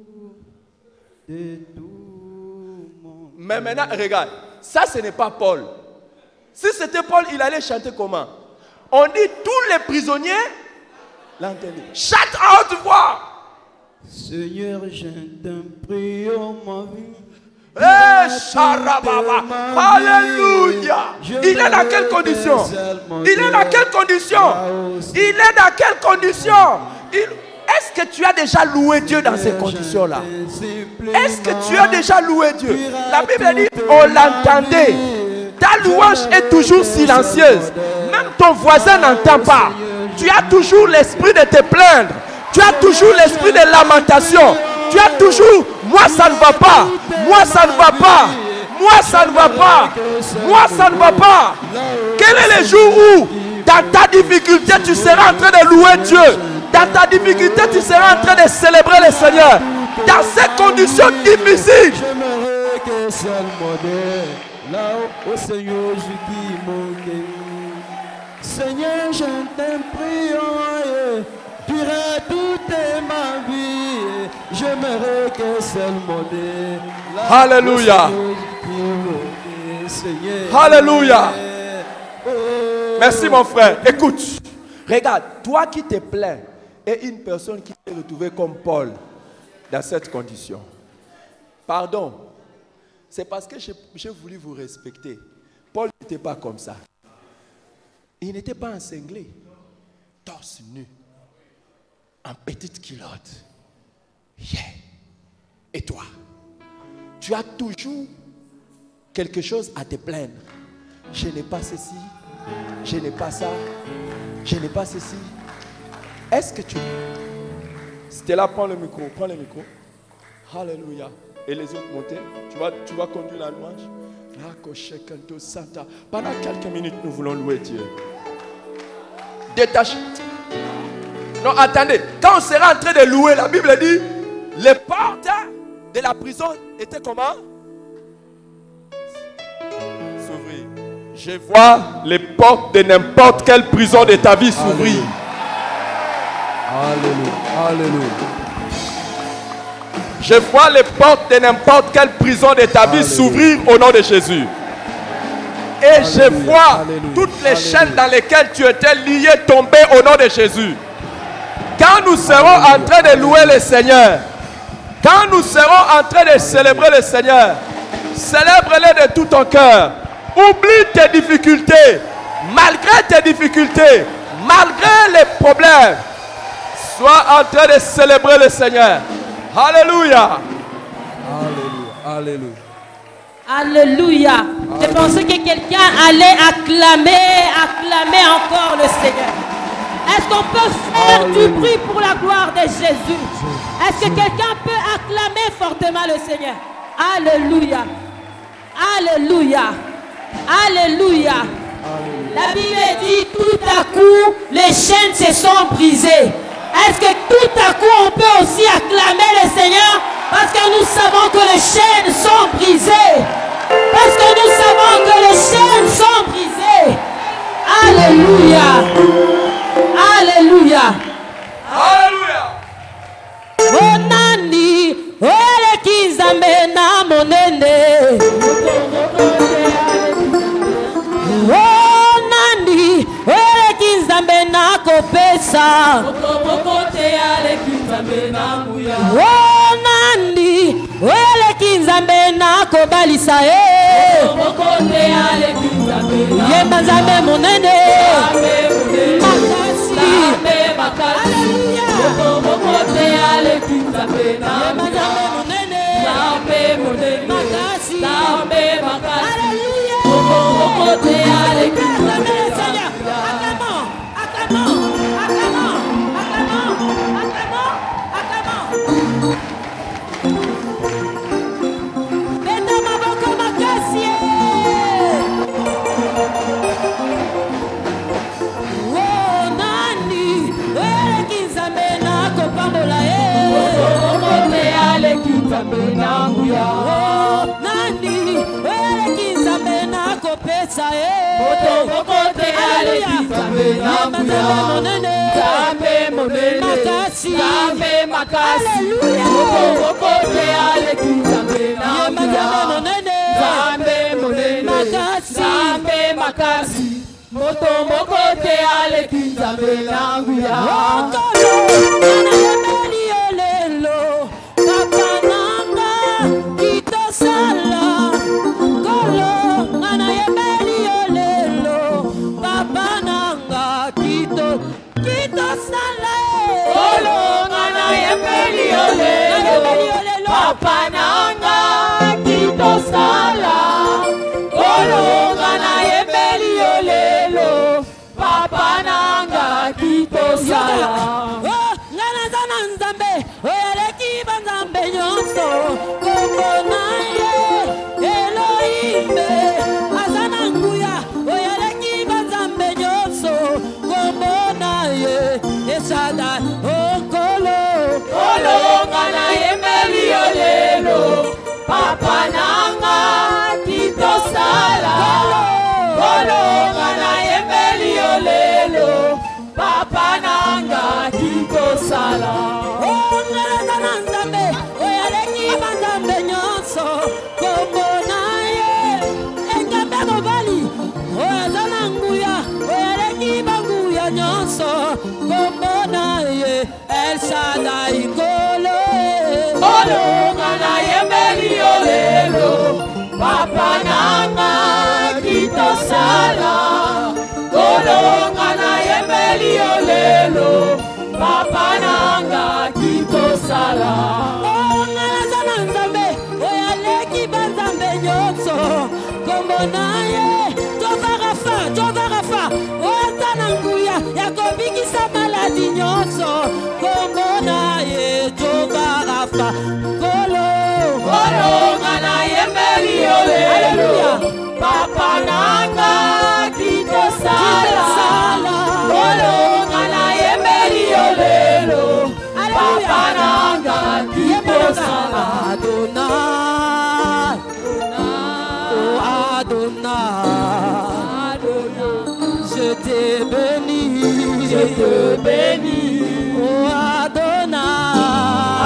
B: de tout mon...
F: Mais maintenant, regarde. Ça, ce n'est pas Paul. Si c'était Paul, il allait chanter comment? On dit tous les prisonniers l'entendaient. Chante à haute voix.
B: Seigneur, je t'en prie, oh ma vie.
F: Alléluia. Il est dans quelle condition? Il est dans quelle condition? Il est dans quelle condition? Est-ce que tu as déjà loué Dieu dans ces conditions-là? Est-ce que tu as déjà loué Dieu? La Bible dit, on l'entendait. Ta louange est toujours silencieuse. Même ton voisin n'entend pas. Tu as toujours l'esprit de te plaindre. Tu as toujours l'esprit de lamentation. Tu as toujours, moi ça ne va pas. Moi ça ne va pas. Moi ça ne va pas. Moi ça ne va pas. Quel est le jour où, dans ta difficulté, tu seras en train de louer Dieu? Dans ta difficulté, tu seras en train de célébrer le Seigneur. Dans ces conditions difficiles.
B: J'aimerais que seul modèle, là au Seigneur, je dis mon Dieu. Seigneur, je t'en prie, durant toute ma vie, j'aimerais que seul modèle.
F: Alléluia. Alléluia. Merci mon frère. Écoute, regarde, toi qui te plains et une personne qui s'est retrouvée comme Paul dans cette condition. Pardon, c'est parce que j'ai voulu vous respecter. Paul n'était pas comme ça. Il n'était pas encinglé, torse nu, en petite culotte. Yeah. Et toi, tu as toujours quelque chose à te plaindre. Je n'ai pas ceci, je n'ai pas ça, je n'ai pas ceci. Est-ce que tu... Stella, prends le micro, prends le micro. Alléluia. Et les autres montez. Tu vas conduire la louange. Pendant quelques minutes, nous voulons louer Dieu. Détache. Non, attendez. Quand on sera en train de louer, la Bible dit, les portes de la prison étaient comment? S'ouvrir. Je vois les portes de n'importe quelle prison de ta vie s'ouvrir.
B: Alléluia. Alléluia.
F: Je vois les portes de n'importe quelle prison de ta vie s'ouvrir au nom de Jésus. Et je vois toutes les chaînes dans lesquelles tu étais lié tomber au nom de Jésus. Quand nous serons en train de louer le Seigneur, quand nous serons en train de célébrer le Seigneur, célèbre-le de tout ton cœur. Oublie tes difficultés. Malgré tes difficultés, malgré les problèmes, sois en train de célébrer le Seigneur. Alléluia.
B: Alléluia.
D: Alléluia. Je pensais que quelqu'un allait acclamer encore le Seigneur. Est-ce qu'on peut faire du bruit pour la gloire de Jésus? Est-ce que quelqu'un peut acclamer fortement le Seigneur? Alléluia. Alléluia. Alléluia. La Bible dit tout à coup les chaînes se sont brisées. Est-ce que tout à coup on peut aussi acclamer le Seigneur? Parce que nous savons que les chaînes sont brisées. Parce que nous savons que les chaînes sont brisées. Alléluia. Alléluia.
F: Alléluia.
D: Oh nani, oh le kizambe na monene. Oh nani, oh le kizambe na kopesa. Nandi, eleki nzambe na kobalisa yemba nzambe monene makasi Adonai.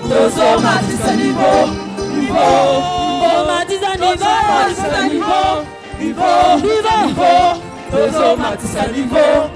D: Tozo matisa niveau, matisa niveau, Tozo matisa niveau, Tozo matisa niveau,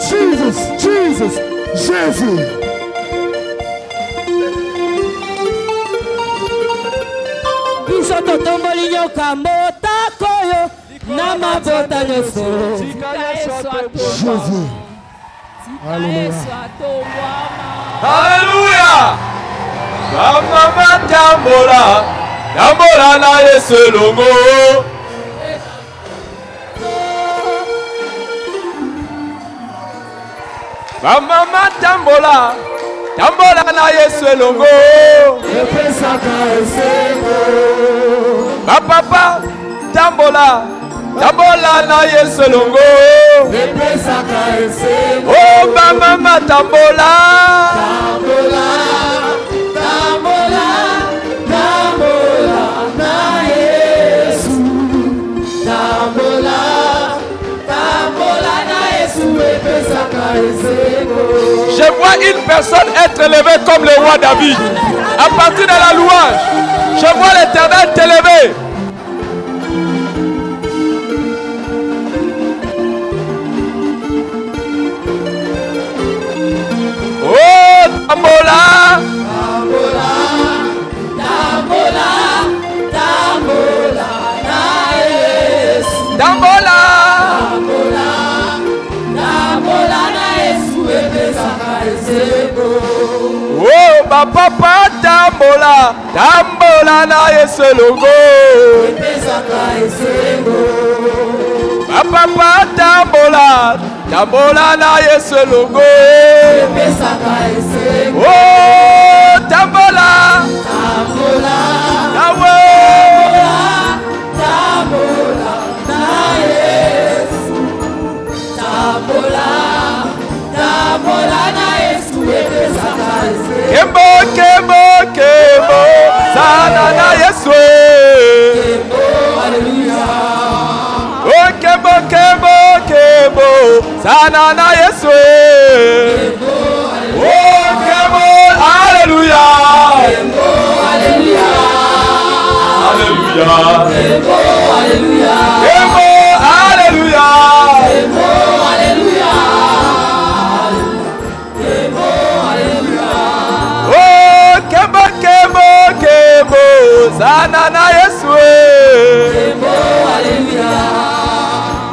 G: Jesus, Jésus.
D: Biso totomboli nyoka motako yo na mabota nyonso.
G: Jésus.
F: Alléluia. Mama tambola, tambola na Yesu longo. Mama tambola, tambola na Yesu longo. Papa tambola, tambola na Yesu longo. Oh mama tambola, tambola, tambola, tambola na Yesu, tambola, tambola na Yesu. Je vois une personne être élevée comme le roi David. À partir de la louange, je vois l'Éternel t'élever. Oh, tambola, tambola, tambola, tambola, na Yesu, tambola, tambola, tambola na Yesu, oh, papa, tambola, tambola na Yesu longo. Papa, tambola, tambola na Yesu longo. Oh, tambola, tambola, tambola na Yesu, tambola, tambola na Yesu. Kembo, kembo, kembo, sana na Yesu. Oh, kembo, kembo, kembo, sana na Yesu. Oh, kembo, alléluia. Alléluia. Alléluia. Alléluia. Kembo, alléluia. Alléluia. Oh, kembo, kembo, kembo, sana na Yesu.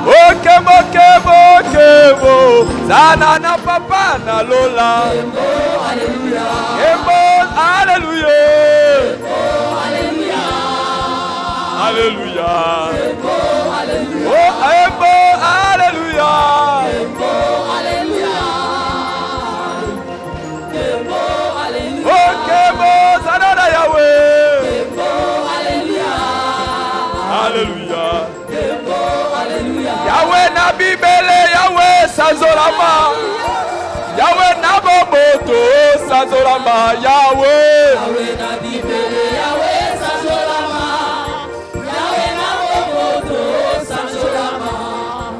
F: Oh, kembo, kembo, kembo, sana na papa na Lola. Kembo, alléluia. Alléluia. Oh, kembo, alléluia. Oh, bibele Yahweh Sazolama. Yahweh Naboboto Sazolama. Yahweh.
D: Yahweh na bibele Yahweh Sazolama. Yahweh Naboboto Sazolama.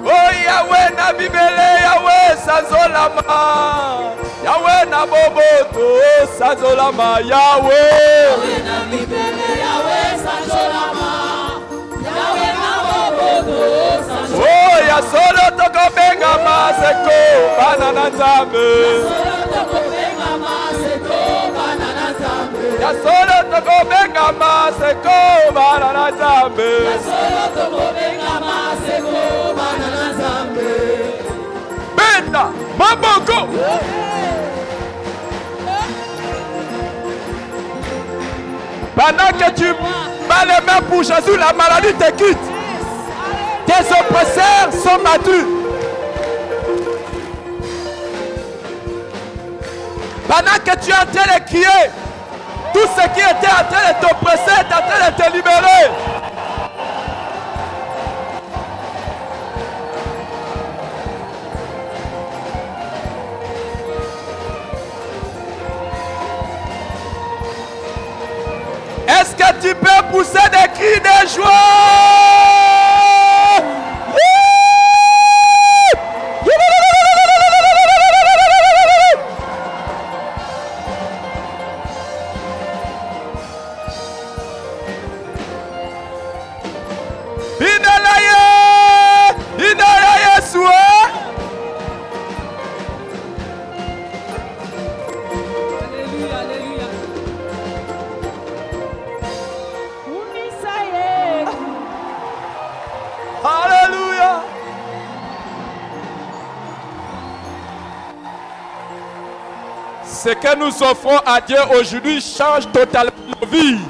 F: Oh Yahweh na bibele Yahweh Sazolama. Yahweh Naboboto Sazolama. Yahweh.
D: Yahweh na bibele Yahweh Sazolama. Yahweh Naboboto Sazolama.
F: Oh ya solo toko benga maseko banana nzambe. Ya solo toko benga maseko banana nzambe. Benda maboko. Pendant que tu bats les mains pour Jésus, la maladie te quitte. Tes oppresseurs sont battus. Pendant que tu es en train de crier, tout ce qui était en train de t'oppresser est en train de te libérer. Est-ce que tu peux pousser des cris de joie? Alléluia. Ce que nous offrons à Dieu aujourd'hui change totalement nos vies.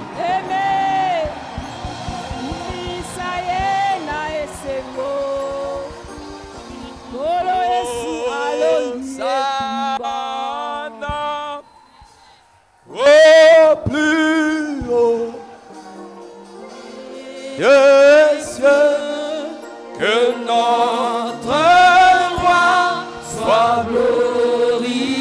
F: Au plus haut, que notre roi soit glorifié.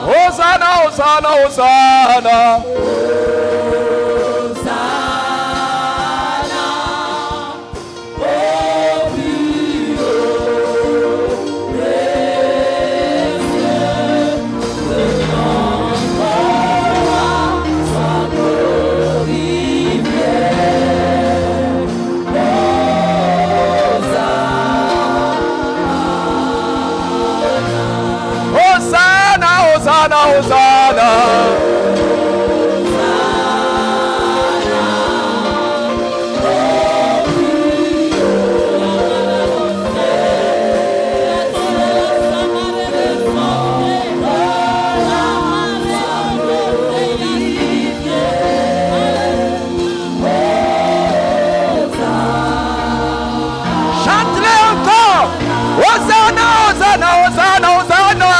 F: Hosanna, Hosanna, Hosanna. Hosanna, Hosanna. Chantez encore. Hosanna, Hosanna, Hosanna, Hosanna.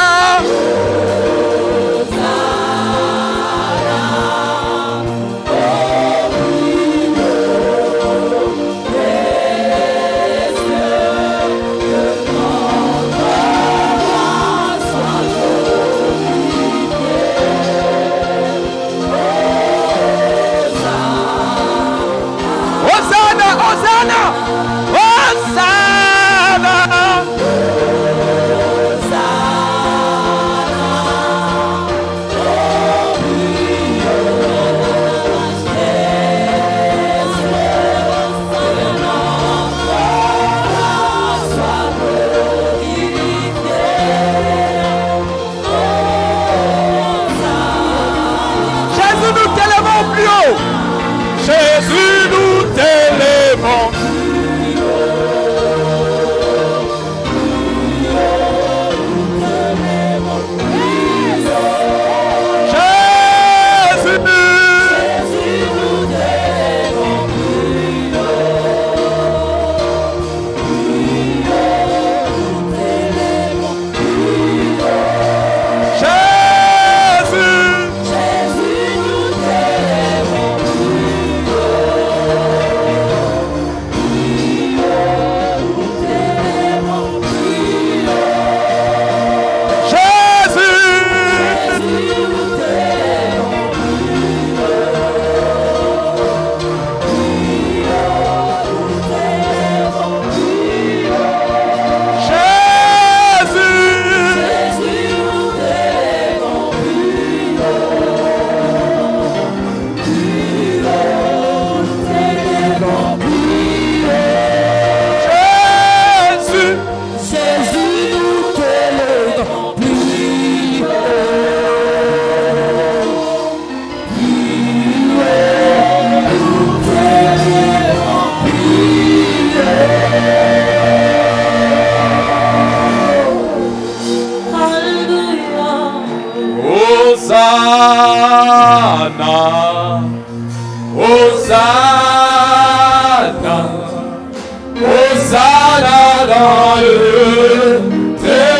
F: Hosanna dans le lieu très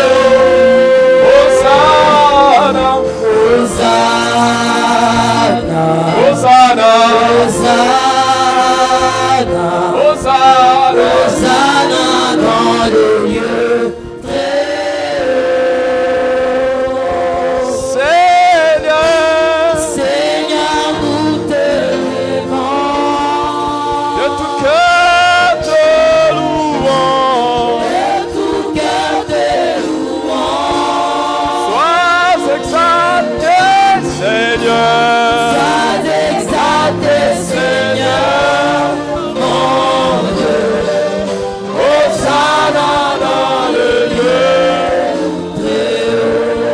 F: haut. Hosanna,
D: Hosanna,
F: Hosanna,
D: Hosanna,
F: Hosanna,
D: Hosanna dans le lieu très haut.
F: Seigneur,
D: Seigneur, nous t'aimons.
F: de tout cœur te louons.
D: De tout cœur te louons.
F: Sois exalté, Seigneur.
D: Sois exalté, Seigneur, mon Dieu.
F: Hosanna dans le lieu
D: Très haut.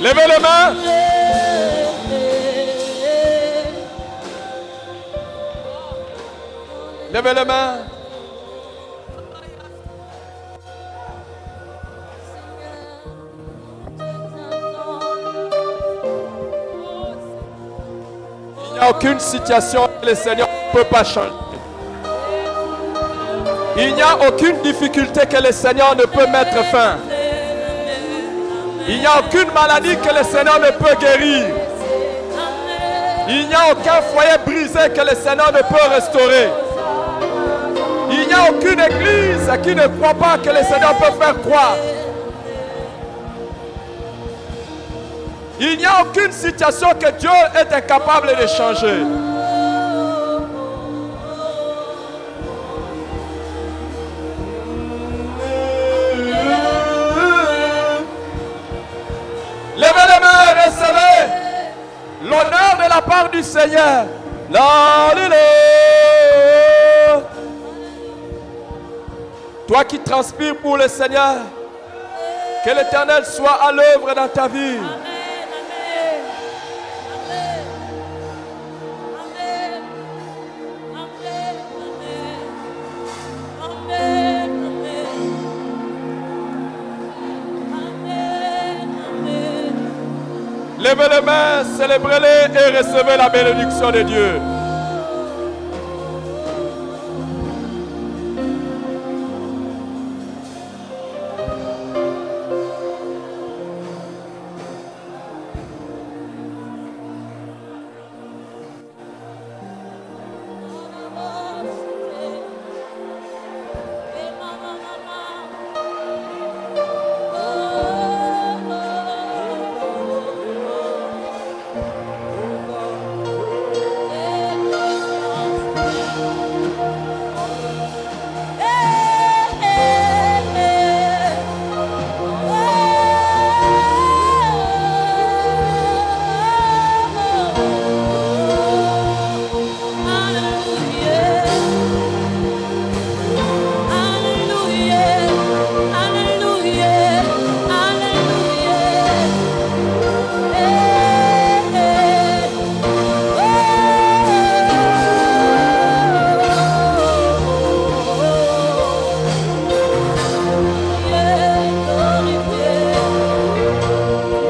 F: Levez les mains. Levez les mains. Il n'y a aucune situation que le Seigneur ne peut pas changer. Il n'y a aucune difficulté que le Seigneur ne peut mettre fin. Il n'y a aucune maladie que le Seigneur ne peut guérir. Il n'y a aucun foyer brisé que le Seigneur ne peut restaurer. Il n'y a aucune église qui ne croit pas que le Seigneur peut faire croire. Il n'y a aucune situation que Dieu est incapable de changer. Levez les mains et recevez l'honneur de la part du Seigneur. Toi qui transpires pour le Seigneur, que l'Éternel soit à l'œuvre dans ta vie. Levez les mains, célébrez-les et recevez la bénédiction de Dieu.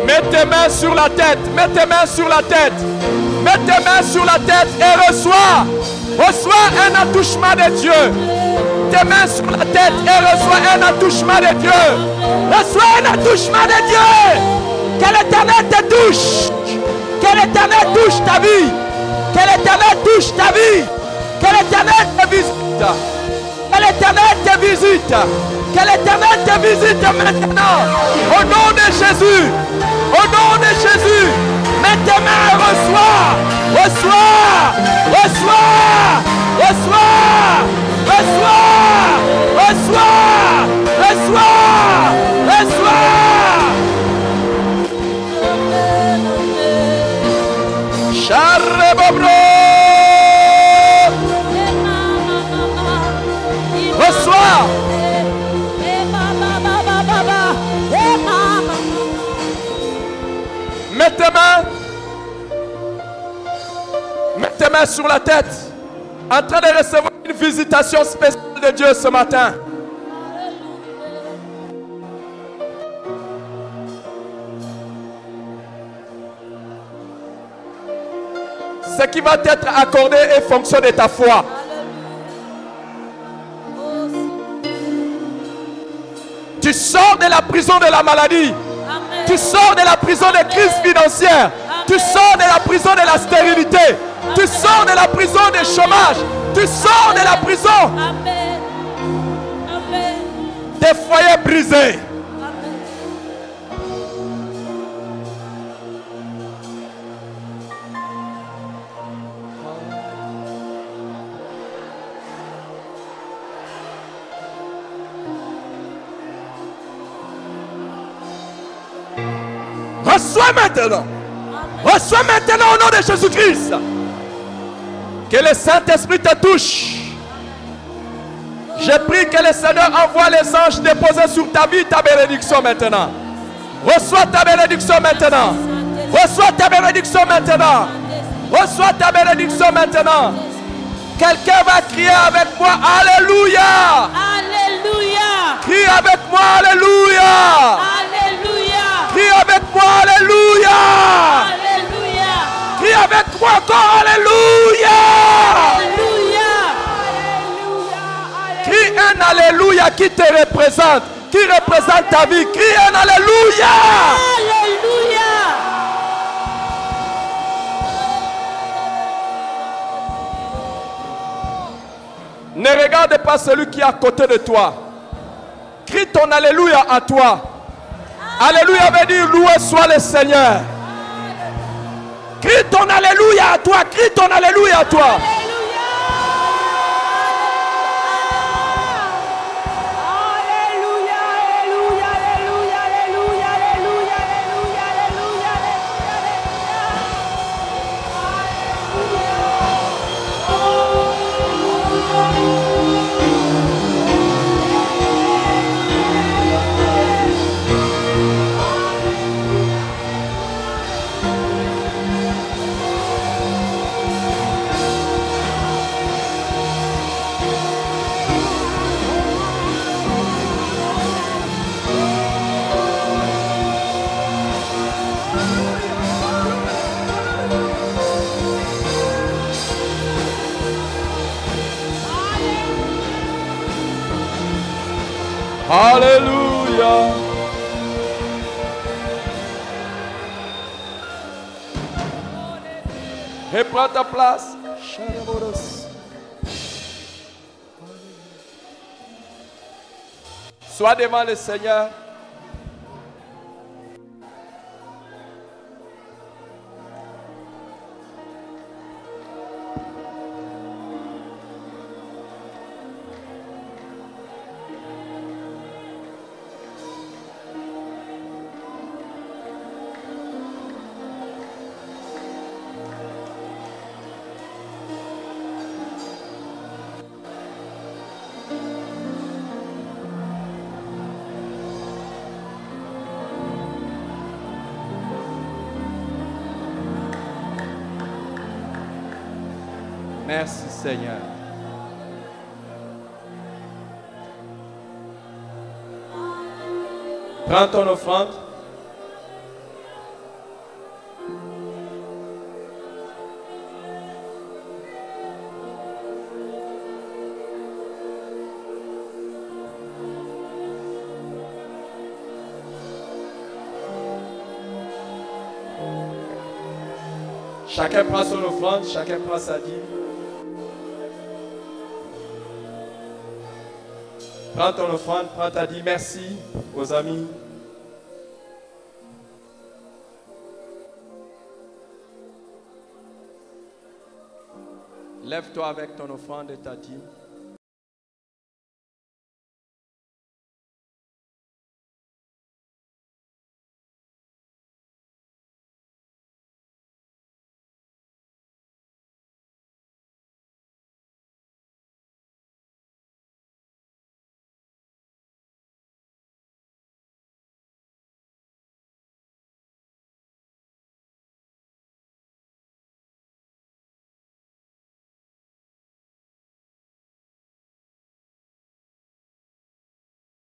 F: Mets tes mains sur la tête, mets tes mains sur la tête, mets tes mains sur la tête et reçois un attouchement de Dieu. Tes mains sur la tête et reçois un attouchement de Dieu. Reçois un attouchement de Dieu. Que l'Éternel te touche. Que l'Éternel touche ta vie. Que l'Éternel touche ta vie. Que l'Éternel te visite. Que l'Éternel te visite. Que l'Éternel te visite maintenant. Au nom de Jésus. Au nom de Jésus. Mets tes mains et reçois. Reçois. Reçois. Reçois. Reçois. Reçois. Reçois. Reçois. Charrebobro. Reçois. Mets tes mains sur la tête, en train de recevoir une visitation spéciale de Dieu ce matin. ce qui va t'être accordé est fonction de ta foi. Tu sors de la prison de la maladie.
D: Amen.
F: Tu sors de la prison de crise financière. Tu sors de la prison de la stérilité. Tu sors de la prison du chômage. Tu sors de la prison
D: Amen. Amen.
F: des foyers brisés. Reçois maintenant. Reçois maintenant au nom de Jésus-Christ. Que le Saint-Esprit te touche. Je prie que le Seigneur envoie les anges déposer sur ta vie ta bénédiction maintenant. Reçois ta bénédiction maintenant. Reçois ta bénédiction maintenant. Reçois ta bénédiction maintenant. Quelqu'un va crier avec moi. Alléluia.
D: Alléluia.
F: Crie avec moi. Alléluia.
D: Alléluia.
F: Crie avec moi. Alléluia.
D: Alléluia.
F: Crie avec moi encore. Alléluia.
D: Alléluia.
F: Crie un Alléluia qui te représente. Qui représente ta vie. Crie un Alléluia.
D: Alléluia.
F: Ne regarde pas celui qui est à côté de toi. Crie ton Alléluia à toi. Alléluia veut dire loué soit le Seigneur. Crie ton Alléluia à toi. Crie ton Alléluia à toi. Alléluia. Reprends ta place. Sois devant le Seigneur. Merci Seigneur. Prends ton offrande. Chacun prend son offrande, chacun prend sa dîme. Prends ton offrande, prends ta dîme. Merci aux amis. Lève-toi avec ton offrande et ta dîme.